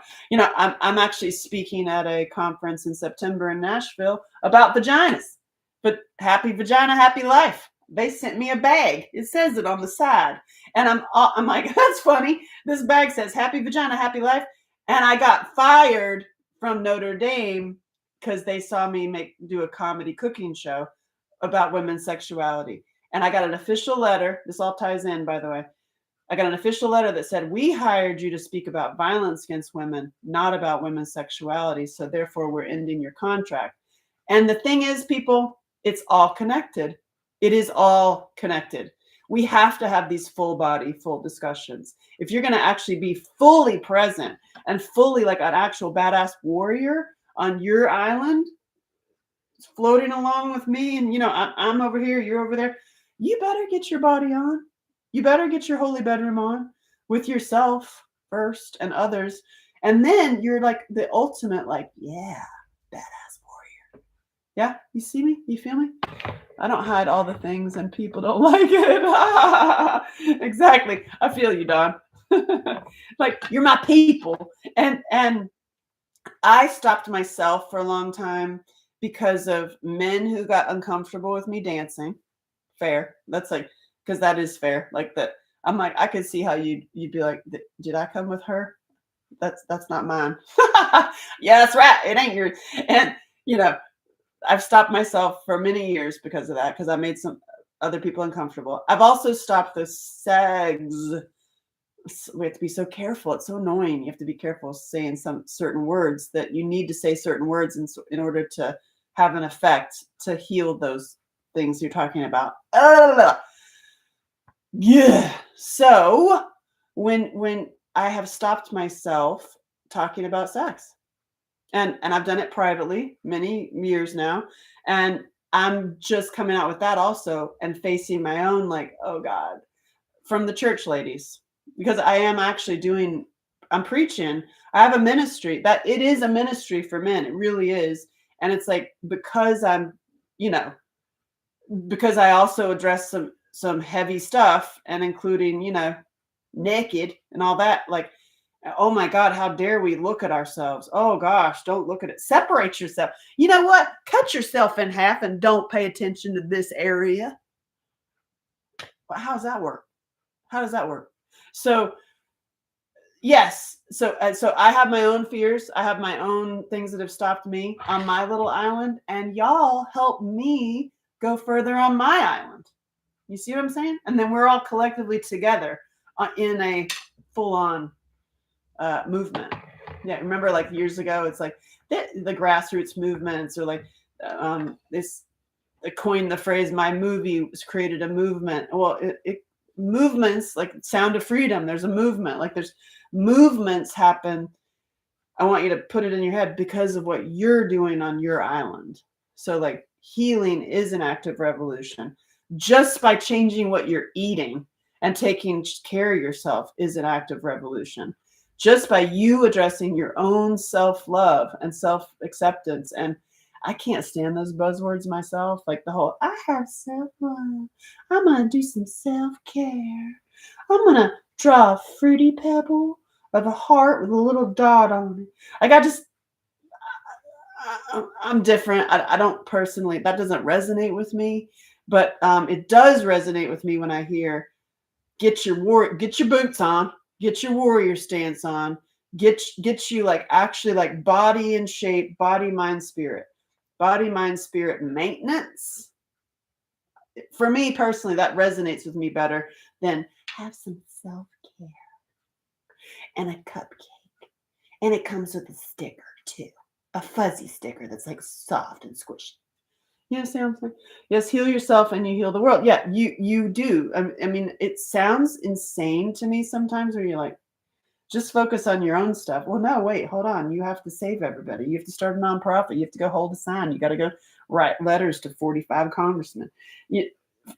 actually speaking at a conference in September in Nashville about vaginas. But happy vagina, happy life. They sent me a bag. It says it on the side. And I'm like, that's funny. This bag says happy vagina, happy life. And I got fired from Notre Dame because they saw me do a comedy cooking show about women's sexuality. And I got an official letter. This all ties in, by the way. I got an official letter that said, we hired you to speak about violence against women, not about women's sexuality. So therefore, we're ending your contract. And the thing is, people, it's all connected. It is all connected. We have to have these full body, full discussions. If you're going to actually be fully present and fully like an actual badass warrior on your island, floating along with me, and I'm over here, you're over there, you better get your body on. You better get your holy bedroom on with yourself first and others. And then you're like the ultimate, like, yeah, badass warrior. Yeah, you see me? You feel me? I don't hide all the things and people don't like it. Exactly. I feel you, Don. Like, you're my people. And I stopped myself for a long time because of men who got uncomfortable with me dancing. Fair. That's like, because that is fair. Like that. I'm like, I could see how you'd be like, did I come with her? That's not mine. Yeah, that's right. It ain't yours. And I've stopped myself for many years because of that, because I made some other people uncomfortable. I've also stopped the segs. We have to be so careful. It's so annoying. You have to be careful saying some certain words, that you need to say certain words in order to have an effect to heal those things you're talking about. Yeah. So when I have stopped myself talking about sex, and I've done it privately many years now, and I'm just coming out with that also, and facing my own, like, oh God, from the church ladies, because I am actually I'm preaching. I have a ministry that it is a ministry for men. It really is. And it's like, because because I also address some heavy stuff, and including, naked and all that, like, oh my God, how dare we look at ourselves? Oh gosh, don't look at it. Separate yourself. You know what? Cut yourself in half and don't pay attention to this area. Well, how does that work? How does that work? So yes. So I have my own fears. I have my own things that have stopped me on my little island, and y'all help me go further on my island. You see what I'm saying? And then we're all collectively together in a full-on movement. Yeah, remember, like, years ago, it's like the grassroots movements, or like this. I coined the phrase, my movie was created a movement. Well, it movements, like Sound of Freedom, there's a movement. Like, there's movements happen. I want you to put it in your head because of what you're doing on your island. So like, healing is an active revolution. Just by changing what you're eating and taking care of yourself is an active revolution. Just by you addressing your own self-love and self-acceptance. And I can't stand those buzzwords myself, like the whole, I have self-love, I'm going to do some self-care, I'm going to draw a fruity pebble of a heart with a little dot on it. Like, I'm different. I don't personally, that doesn't resonate with me, but it does resonate with me when I hear, get your boots on, get your warrior stance on, get you, like, actually, like, body and shape, body, mind, spirit maintenance. For me personally, that resonates with me better than have some self-care and a cupcake. And it comes with a sticker too, a fuzzy sticker that's like soft and squishy. You understand what I'm saying? Yes, heal yourself and you heal the world. Yeah, you do. I mean, it sounds insane to me sometimes, where you're like, just focus on your own stuff. Well, no, wait, hold on. You have to save everybody. You have to start a nonprofit. You have to go hold a sign. You got to go write letters to 45 congressmen.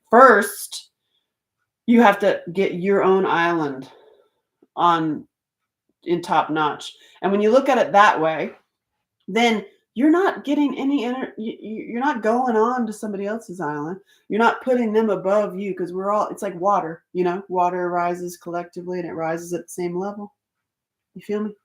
First, you have to get your own island in top notch. And when you look at it that way, then you're not getting any you're not going on to somebody else's island. You're not putting them above you, because it's like water, water rises collectively and it rises at the same level. You feel me?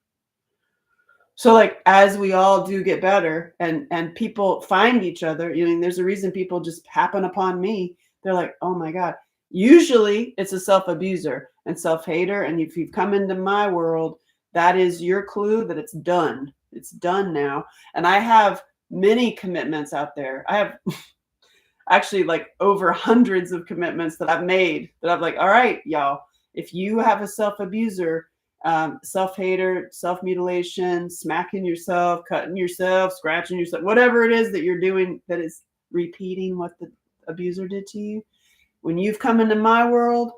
So, like, as we all do get better and people find each other, there's a reason people just happen upon me. They're like, oh my God. Usually it's a self-abuser and self-hater. And if you've come into my world, that is your clue that it's done. It's done now. And I have many commitments out there. I have actually like over hundreds of commitments that I've made that I'm like, all right, y'all, if you have a self-abuser, self-hater, self-mutilation, smacking yourself, cutting yourself, scratching yourself, whatever it is that you're doing that is repeating what the abuser did to you, when you've come into my world,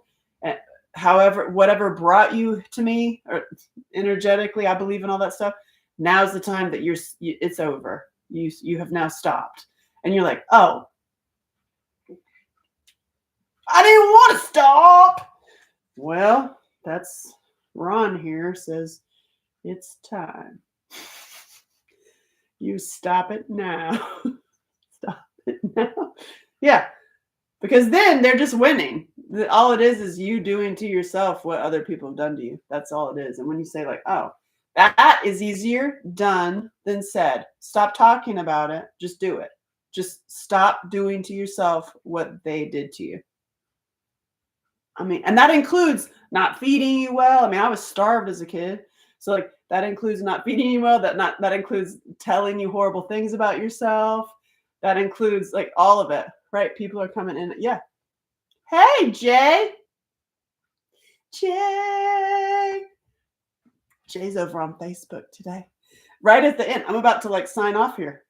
however, whatever brought you to me, or energetically, I believe in all that stuff. Now's the time that it's over. You have now stopped, and you're like, oh, I didn't want to stop. Well, that's Ron here says it's time. You stop it now. Stop it now. Yeah. Because then they're just winning. All it is you doing to yourself what other people have done to you. That's all it is. And when you say like, oh, that is easier done than said. Stop talking about it. Just do it. Just stop doing to yourself what they did to you. I mean, and that includes not feeding you well. I mean, I was starved as a kid. So like that includes not feeding you well. That includes telling you horrible things about yourself. That includes like all of it. Right? People are coming in. Yeah. Hey, Jay. Jay's over on Facebook today. Right at the end. I'm about to like sign off here.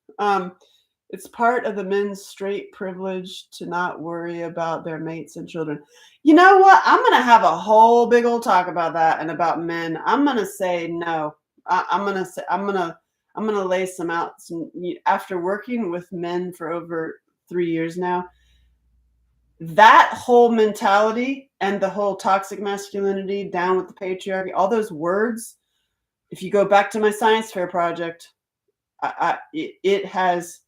It's part of the men's straight privilege to not worry about their mates and children. You know what? I'm going to have a whole big old talk about that and about men. I'm going to say no. I'm going to lay some out. After working with men for over 3 years now, that whole mentality and the whole toxic masculinity, down with the patriarchy, all those words, if you go back to my science fair project, it has,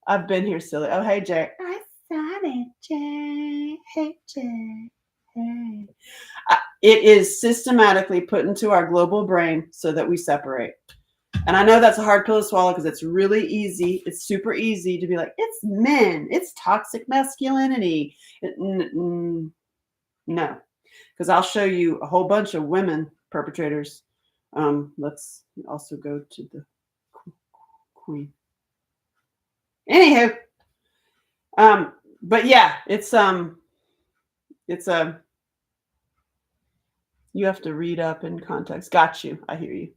I've been here silly. Oh, hey, Jay. I saw it, Jay. Hey, Jay. Hey. It is systematically put into our global brain so that we separate. And I know that's a hard pill to swallow because it's really easy. It's super easy to be like, it's men. It's toxic masculinity. No, because I'll show you a whole bunch of women perpetrators. Let's also go to the queen. Anywho, but yeah, it's you have to read up in context. Got you. I hear you.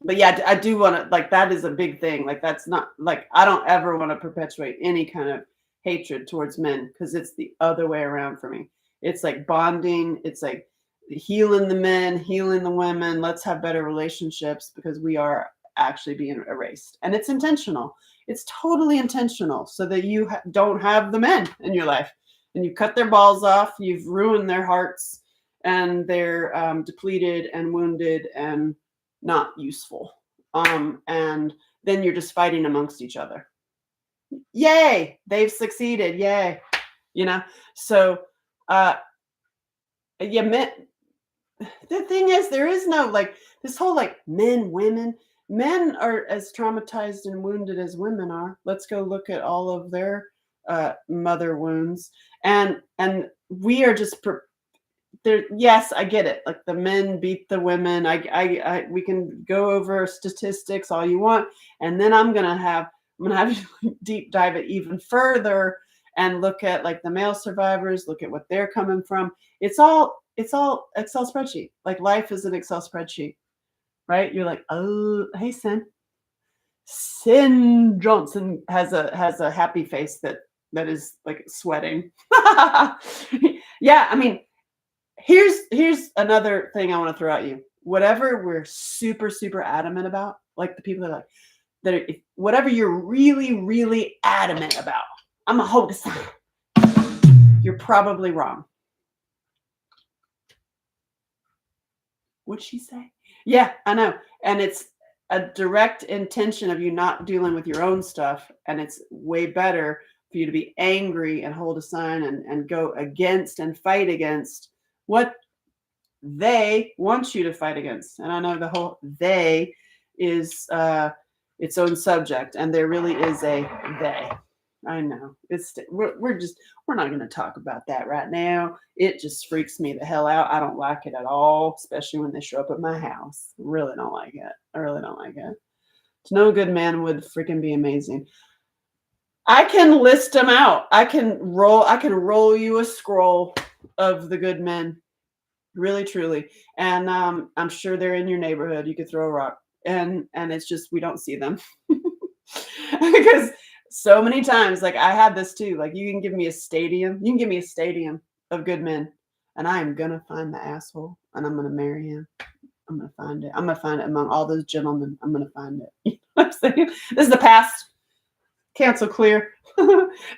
But yeah, I do want to, like, that is a big thing. Like, that's not, like, I don't ever want to perpetuate any kind of hatred towards men because it's the other way around for me. It's like bonding. It's like healing the men, healing the women. Let's have better relationships because we are actually being erased. And it's intentional. It's totally intentional so that you don't have the men in your life. And you cut their balls off. You've ruined their hearts. And they're depleted and wounded and not useful. And then you're just fighting amongst each other. Yay, they've succeeded. Yay. You know, so yeah, men, the thing is, there is no like this whole like men, women. Men are as traumatized and wounded as women are. Let's go look at all of their mother wounds. And we are just there. Yes, I get it. Like the men beat the women. We can go over statistics all you want, and then I'm gonna have you deep dive it even further and look at like the male survivors. Look at what they're coming from. It's all Excel spreadsheet. Like life is an Excel spreadsheet, right? You're like, oh, hey, Sin Johnson has a happy face that is like sweating. Yeah, I mean. Here's another thing I want to throw at you. Whatever we're super, super adamant about, like the people that are like, whatever you're really, really adamant about, I'm going to hold this on. You're probably wrong. What'd she say? Yeah, I know. And it's a direct intention of you not dealing with your own stuff. And it's way better for you to be angry and hold a sign and go against and fight against what they want you to fight against. And I know the whole they is its own subject, and there really is a they. I know. We're not going to talk about that right now. It just freaks me the hell out. I don't like it at all, especially when they show up at my house. Really don't like it. I really don't like it. To know a good man would freaking be amazing. I can list them out. I can roll you a scroll of the good men. Really, truly. And I'm sure they're in your neighborhood. You could throw a rock. And it's just we don't see them. Because so many times, like I had this too. Like you can give me a stadium. You can give me a stadium of good men, and I am gonna find the asshole, and I'm gonna marry him. I'm gonna find it. I'm gonna find it among all those gentlemen. I'm gonna find it. You know what I'm saying? This is the past. Cancel clear.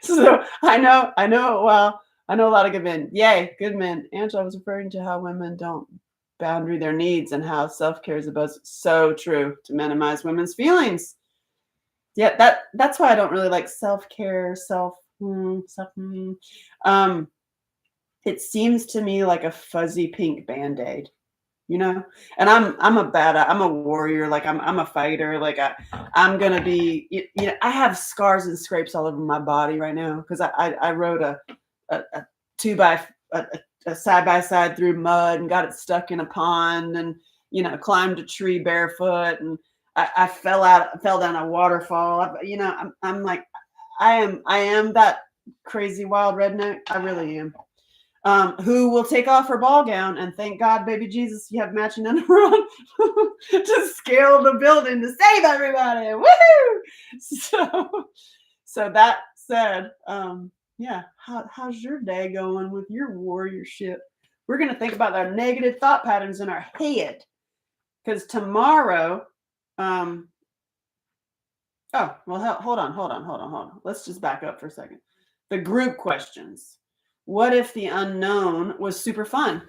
So I know. Well, I know a lot of good men. Yay, good men. Angela was referring to how women don't boundary their needs and how self-care is about so true to minimize women's feelings. Yeah, that's why I don't really like self-care, um, it seems to me like a fuzzy pink band-aid, you know? And I'm a warrior, like I'm a fighter, like I'm gonna be I have scars and scrapes all over my body right now because I rode a two by a side by side through mud and got it stuck in a pond and climbed a tree barefoot and I fell down a waterfall. I'm like I am that crazy wild redneck. I really am. Who will take off her ball gown and thank God, baby Jesus, you have matching underwear on to scale the building to save everybody. Woohoo! So that said, yeah, how's your day going with your warriorship? We're gonna think about our negative thought patterns in our head because tomorrow, oh well, hold on. Let's just back up for a second. The group questions. What if the unknown was super fun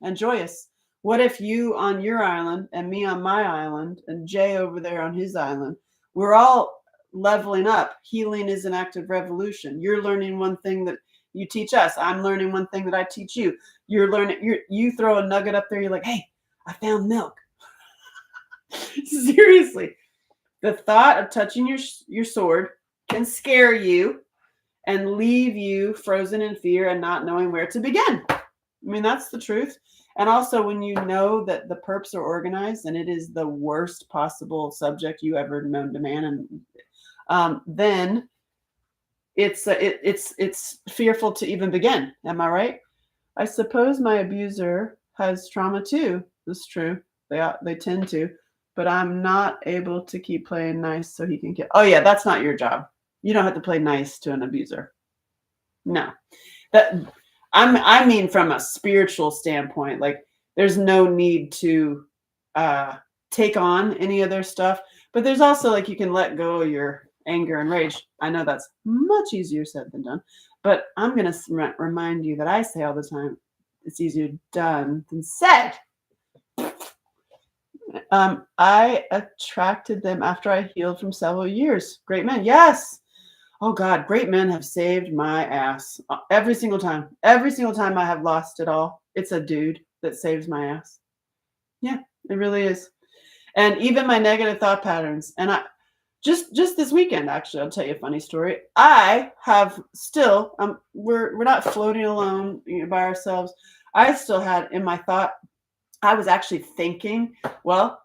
and joyous? What if you on your island and me on my island and Jay over there on his island, we're all leveling up. Healing is an active revolution. You're learning one thing that you teach us. I'm learning one thing that I teach you. You throw a nugget up there. You're like, hey, I found milk. Seriously. The thought of touching your sword can scare you and leave you frozen in fear and not knowing where to begin. I mean, that's the truth. And also when you know that the perps are organized and it is the worst possible subject you ever known to man, and then it's fearful to even begin. Am I right? I suppose my abuser has trauma too. That's true. They tend to, but I'm not able to keep playing nice so he can get. Oh yeah, that's not your job. You don't have to play nice to an abuser. No, I mean from a spiritual standpoint, like there's no need to take on any of their stuff, but there's also like you can let go of your anger and rage. I know that's much easier said than done, but I'm going to remind you that I say all the time, it's easier done than said. I attracted them after I healed from several years. Great men. Yes. Oh God, great men have saved my ass every single time. Every single time I have lost it all, it's a dude that saves my ass. Yeah, it really is. And even my negative thought patterns. And I just this weekend, actually, I'll tell you a funny story. I have still, we're not floating alone by ourselves. I still had in my thought, I was actually thinking, well,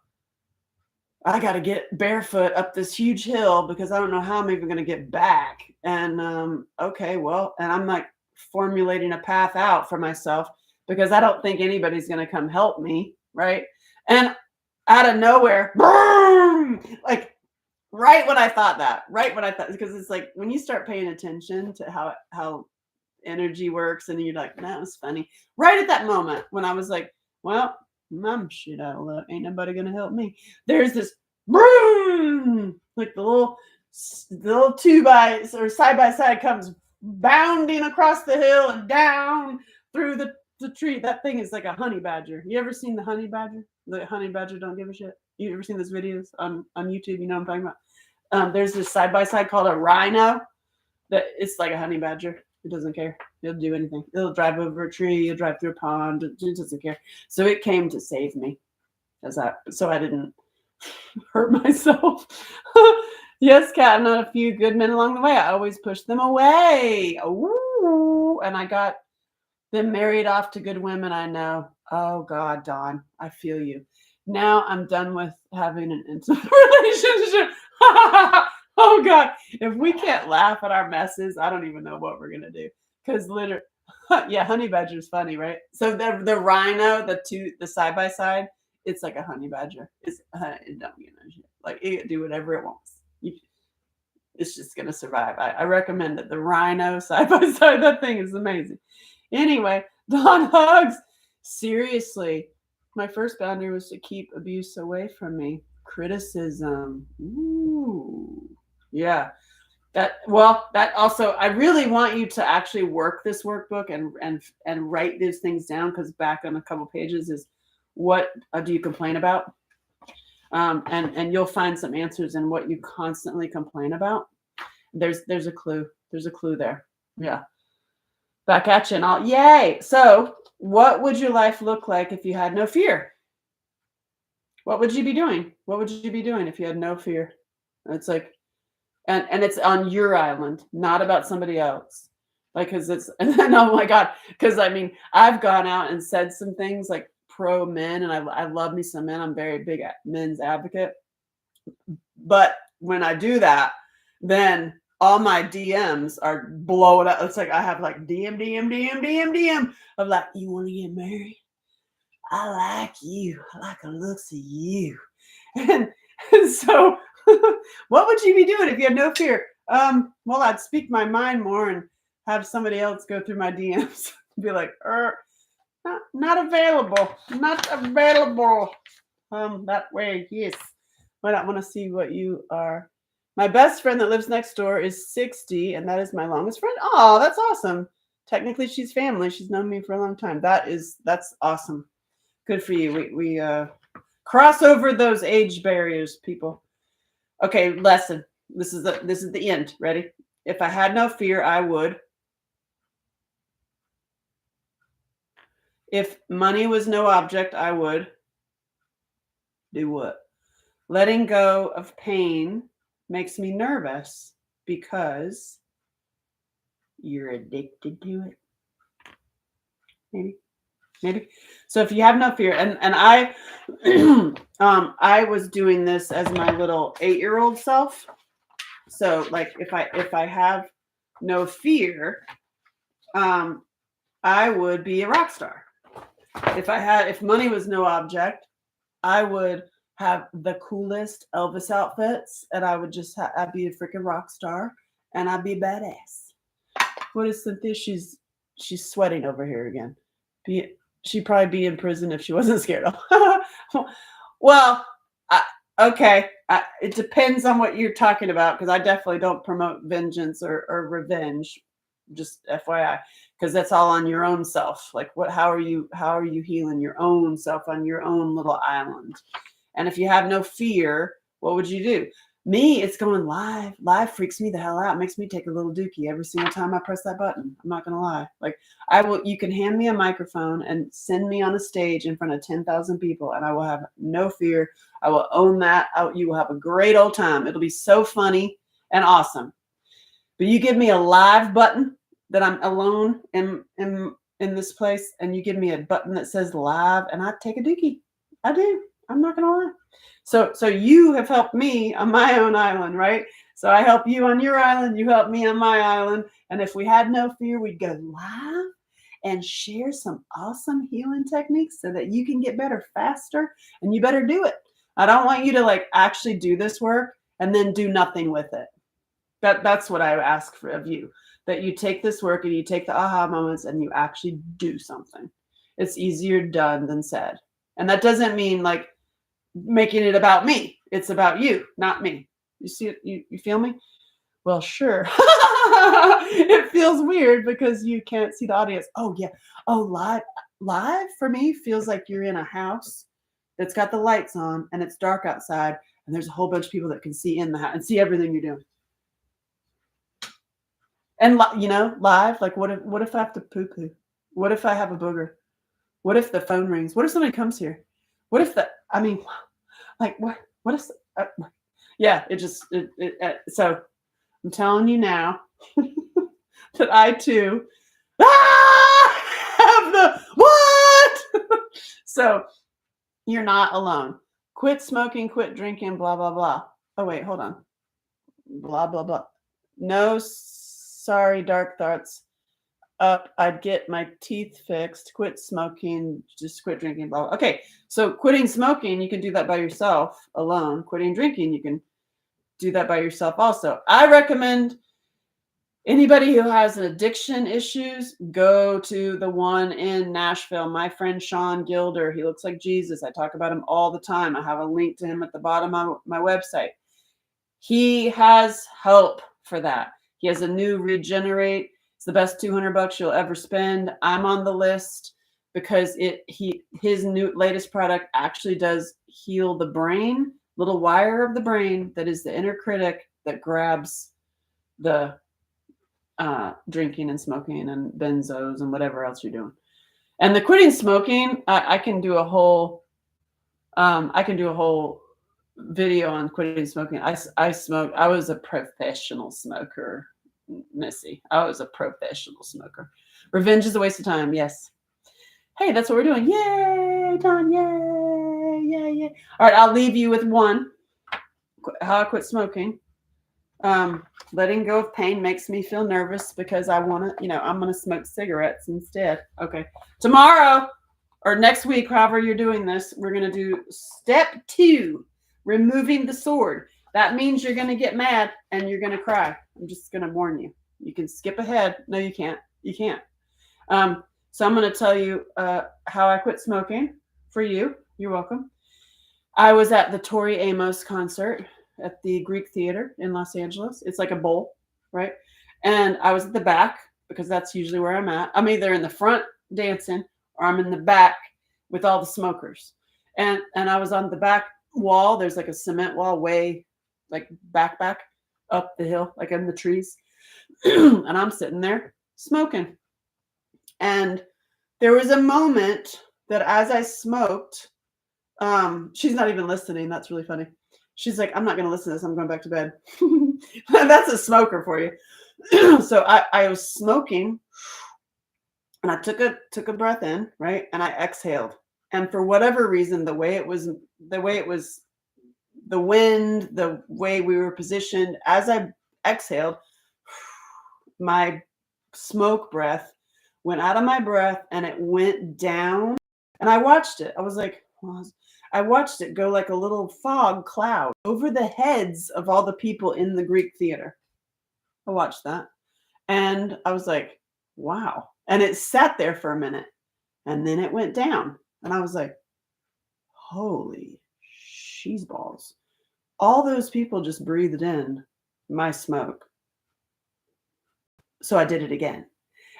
I got to get barefoot up this huge hill because I don't know how I'm even going to get back. And okay, well, and I'm like formulating a path out for myself because I don't think anybody's going to come help me, right? And out of nowhere, boom, like right when I thought, because it's like when you start paying attention to how energy works, and you're like, that was funny. Right at that moment when I was like, well, mom, shit out of luck. Ain't nobody gonna help me. There's this boom, like the little two by or side by side comes bounding across the hill and down through the tree. That thing is like a honey badger. You ever seen the honey badger? The honey badger don't give a shit. You ever seen those videos on YouTube? You know what I'm talking about? There's this side by side called a rhino. That it's like a honey badger. It doesn't care. It'll do anything. It'll drive over a tree. It'll drive through a pond. It doesn't care. So it came to save me, so I didn't hurt myself. Yes, Kat, and a few good men along the way. I always push them away. Ooh, and I got them married off to good women I know. Oh God, Dawn, I feel you. Now I'm done with having an intimate relationship. Oh God, if we can't laugh at our messes, I don't even know what we're gonna do. Because literally, yeah, honey badger is funny, right? So the rhino, the side by side, it's like a honey badger. It don't like it can do whatever it wants. It's just gonna survive. I recommend it. The rhino side by side, that thing is amazing. Anyway, Dawn hugs. Seriously, my first boundary was to keep abuse away from me. Criticism. Ooh. Yeah. That also, I really want you to actually work this workbook and write these things down, because back on a couple pages is what do you complain about? And you'll find some answers in what you constantly complain about. There's a clue. There's a clue there. Yeah. Back at you and all. Yay. So what would your life look like if you had no fear? What would you be doing? What would you be doing if you had no fear? It's like, and it's on your island, not about somebody else. Like, because it's, and then, oh my God, because I mean, I've gone out and said some things like pro men, and I love me some men. I'm very big men's advocate. But when I do that, then all my DMs are blowing up. It's like I have like DM of like, you want to get married? I like you. I like the looks of you. And so what would you be doing if you had no fear? Well, I'd speak my mind more and have somebody else go through my DMs and be like, not available. Not available. That way, yes. But I want to see what you are. My best friend that lives next door is 60, and that is my longest friend. Oh, that's awesome. Technically, she's family. She's known me for a long time. That's awesome. Good for you. We cross over those age barriers, people. Okay, lesson. This is the end. Ready? If I had no fear, I would. If money was no object, I would. Do what? Letting go of pain makes me nervous because you're addicted to it. Maybe. So if you have no fear, and I, I was doing this as my little 8-year-old self. So like if I have no fear, I would be a rock star. If money was no object, I would have the coolest Elvis outfits, and I would just I'd be a freaking rock star, and I'd be badass. What is Cynthia? She's sweating over here again. She'd probably be in prison if she wasn't scared of. Well, okay. It depends on what you're talking about, because I definitely don't promote vengeance or revenge. Just FYI, because that's all on your own self. Like, how are you healing your own self on your own little island? And if you have no fear, what would you do? Me, it's going live. Live freaks me the hell out. It makes me take a little dookie every single time I press that button. I'm not gonna lie. Like, you can hand me a microphone and send me on a stage in front of 10,000 people, and I will have no fear. I will own that. You will have a great old time. It'll be so funny and awesome. But you give me a live button that I'm alone in this place, and you give me a button that says live, and I take a dookie. I do. I'm not gonna lie. So you have helped me on my own island, right? So I help you on your island, you help me on my island. And if we had no fear, we'd go live and share some awesome healing techniques so that you can get better faster, and you better do it. I don't want you to like actually do this work and then do nothing with it. That's what I ask of you, that you take this work and you take the aha moments and you actually do something. It's easier done than said. And that doesn't mean like making it about me. It's about you, not me. You see it? You feel me? Well, sure. It feels weird because you can't see the audience. Oh yeah. Oh, live for me feels like you're in a house that's got the lights on and it's dark outside, and there's a whole bunch of people that can see in the house and see everything you're doing. And live, like what if I have to poo poo? What if I have a booger? What if the phone rings? What if somebody comes here? What if what if Yeah, so I'm telling you now that I too have the what? So you're not alone. Quit smoking, quit drinking, blah, blah, blah. Oh, wait, hold on. Blah, blah, blah. No, sorry, dark thoughts. Up, I'd get my teeth fixed, quit smoking, just quit drinking, blah, blah. Okay, so quitting smoking, you can do that by yourself alone. Quitting drinking, you can do that by yourself also. I recommend anybody who has an addiction issues, go to the one in Nashville. My friend Sean Gilder, he looks like Jesus. I talk about him all the time. I have a link to him at the bottom of my website. He has help for that. He has a new Regenerate. It's the best $200 you'll ever spend. I'm on the list because his new latest product actually does heal the brain, little wire of the brain that is the inner critic that grabs the drinking and smoking and benzos and whatever else you're doing. And the quitting smoking, I can do a whole video on quitting smoking. I smoked. I was a professional smoker, Missy. I was a professional smoker. Revenge is a waste of time. Yes. Hey, that's what we're doing. Yay, Don. Yay, yay, yay. All right, I'll leave you with one. How I quit smoking. Letting go of pain makes me feel nervous because I want to, I'm going to smoke cigarettes instead. Okay. Tomorrow or next week, however you're doing this, we're going to do step 2, removing the sword. That means you're going to get mad and you're going to cry. I'm just going to warn you. You can skip ahead. No, you can't. You can't. So I'm going to tell you how I quit smoking for you. You're welcome. I was at the Tori Amos concert at the Greek Theater in Los Angeles. It's like a bowl, right? And I was at the back because that's usually where I'm at. I'm either in the front dancing or I'm in the back with all the smokers. And I was on the back wall. There's like a cement wall way like back up the hill, like in the trees. And I'm sitting there smoking. And there was a moment that as I smoked, she's not even listening. That's really funny. She's like, I'm not going to listen to this. I'm going back to bed. That's a smoker for you. So I was smoking and I took a breath in, right? And I exhaled. And for whatever reason, the way it was, the wind, the way we were positioned, as I exhaled, my smoke breath went out of my breath and it went down. And I watched it. I was like, I watched it go like a little fog cloud over the heads of all the people in the Greek theater. I watched that. And I was like, wow. And it sat there for a minute. And then it went down. And I was like, holy cheeseballs. All those people just breathed in my smoke. So I did it again.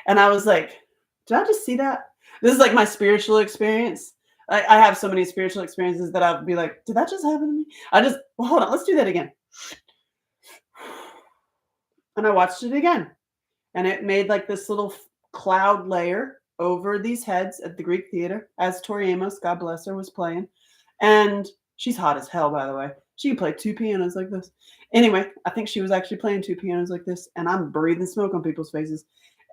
And I was like, did I just see that? This is like my spiritual experience. I have so many spiritual experiences that I'll be like, did that just happen to me? Hold on, let's do that again. And I watched it again. And it made like this little cloud layer over these heads at the Greek Theater as Tori Amos, God bless her, was playing. And she's hot as hell, by the way. She can play 2 pianos like this. Anyway, I think she was actually playing 2 pianos like this. And I'm breathing smoke on people's faces.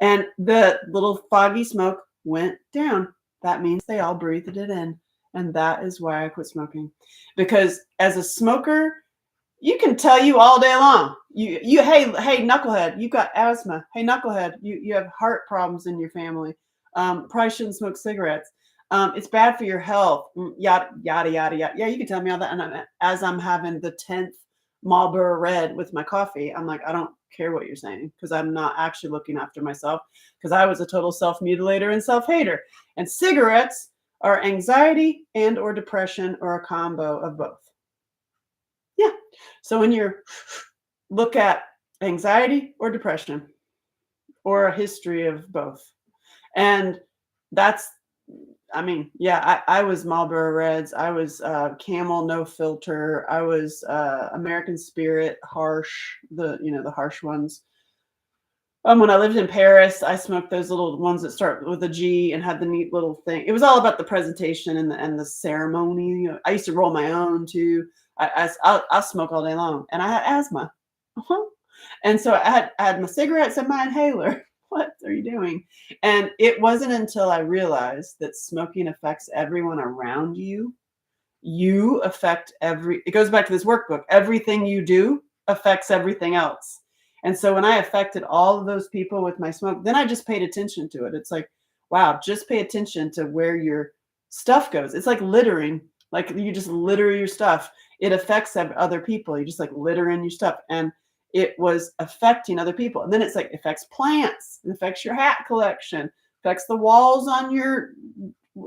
And the little foggy smoke went down. That means they all breathed it in. And that is why I quit smoking. Because as a smoker, you can tell you all day long. Hey, knucklehead, you've got asthma. Hey, knucklehead, you have heart problems in your family. Probably shouldn't smoke cigarettes. It's bad for your health. Yada, yada, yada, yada. Yeah, you can tell me all that. And as I'm having the 10th Marlboro Red with my coffee, I'm like, I don't care what you're saying because I'm not actually looking after myself because I was a total self-mutilator and self-hater. And cigarettes are anxiety and or depression or a combo of both. Yeah. So when you look at anxiety or depression or a history of both, and that's, I was Marlboro Reds. I was Camel No Filter. I was American Spirit Harsh, the harsh ones. When I lived in Paris, I smoked those little ones that start with a G and had the neat little thing. It was all about the presentation and the ceremony. I used to roll my own too. I'll smoke all day long, and I had asthma. And so I had my cigarettes and my inhaler. What are you doing? And it wasn't until I realized that smoking affects everyone around you. You affect it goes back to this workbook. Everything you do affects everything else. And so when I affected all of those people with my smoke, then I just paid attention to it. It's like, wow, just pay attention to where your stuff goes. It's like littering. Like you just litter your stuff. It affects other people. You just like litter in your stuff. And it was affecting other people. And then it's like, it affects plants. It affects your hat collection. Affects the walls on your,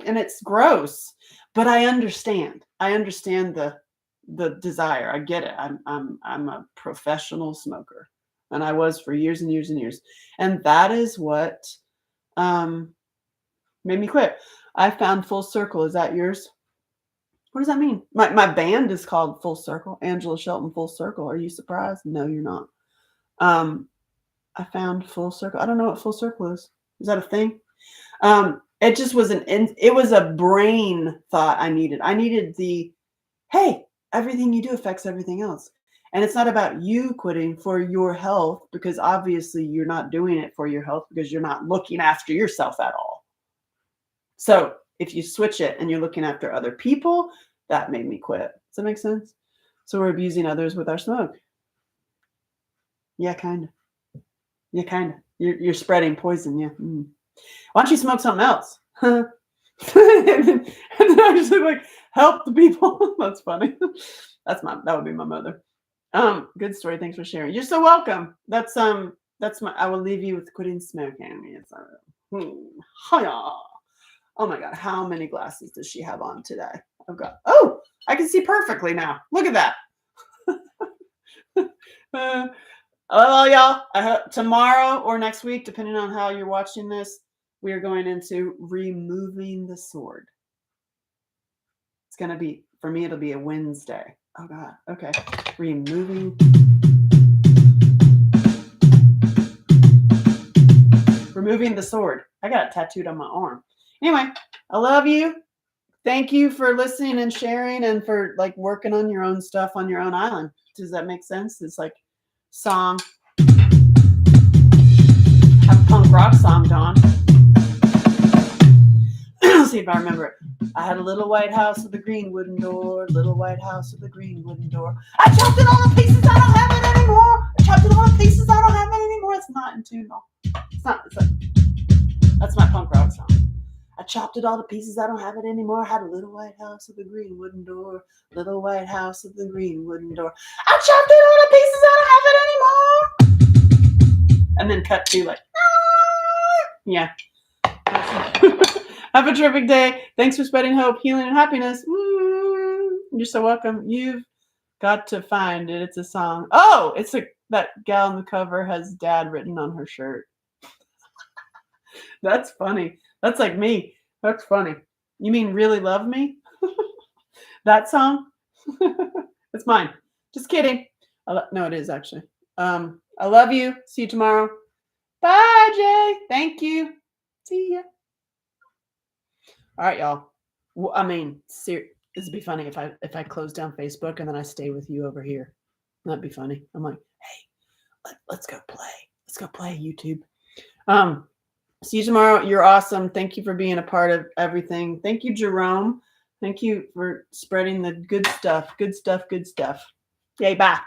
and it's gross. But I understand. I understand the desire. I get it. I'm a professional smoker. And I was for years and years and years. And that is what made me quit. I found Full Circle. Is that yours? What does that mean? My band is called Full Circle. Angela Shelton Full Circle. Are you surprised? No, you're not. I found Full Circle. I don't know what Full Circle is. Is that a thing? It just was it was a brain thought I needed. I needed hey, everything you do affects everything else. And it's not about you quitting for your health, because obviously you're not doing it for your health because you're not looking after yourself at all. So if you switch it and you're looking after other people, that made me quit. Does that make sense? So we're abusing others with our smoke. Yeah, kind of. Yeah, kind of. You're spreading poison. Yeah. Mm. Why don't you smoke something else? and then I just like, help the people. That's funny. That would be my mother. Good story. Thanks for sharing. You're so welcome. That's I will leave you with quitting smoking. It's oh my God, how many glasses does she have on today? I can see perfectly now. Look at that. Well, y'all, I hope tomorrow or next week, depending on how you're watching this, we are going into removing the sword. It's going to be, for me, it'll be a Wednesday. Oh God. Okay. Removing the sword. I got it tattooed on my arm. Anyway, I love you. Thank you for listening and sharing and for like working on your own stuff on your own island. Does that make sense? It's like song. I have a punk rock song, Dawn. See if I remember it. I had a little white house with a green wooden door. Little white house with a green wooden door. I chopped it all to pieces. I don't have it anymore. I chopped it all to pieces. I don't have it anymore. It's not in tune, though. It's not. That's my punk rock song. I chopped it all to pieces. I don't have it anymore. I had a little white house with a green wooden door. Little white house with a green wooden door. I chopped it all to pieces. I don't have it anymore. And then cut to like, yeah. Have a terrific day. Thanks for spreading hope, healing, and happiness. You're so welcome. You've got to find it. It's a song. Oh, it's that gal on the cover has dad written on her shirt. That's funny. That's like me. That's funny. You mean Really Love Me? That song? It's mine. Just kidding. No, it is actually. I love you. See you tomorrow. Bye, Jay. Thank you. See ya. All right, y'all. Well, I mean, this would be funny if I close down Facebook and then I stay with you over here. That'd be funny. I'm like, hey, let's go play. Let's go play YouTube. See you tomorrow. You're awesome. Thank you for being a part of everything. Thank you, Jerome. Thank you for spreading the good stuff. Good stuff. Good stuff. Yay, bye.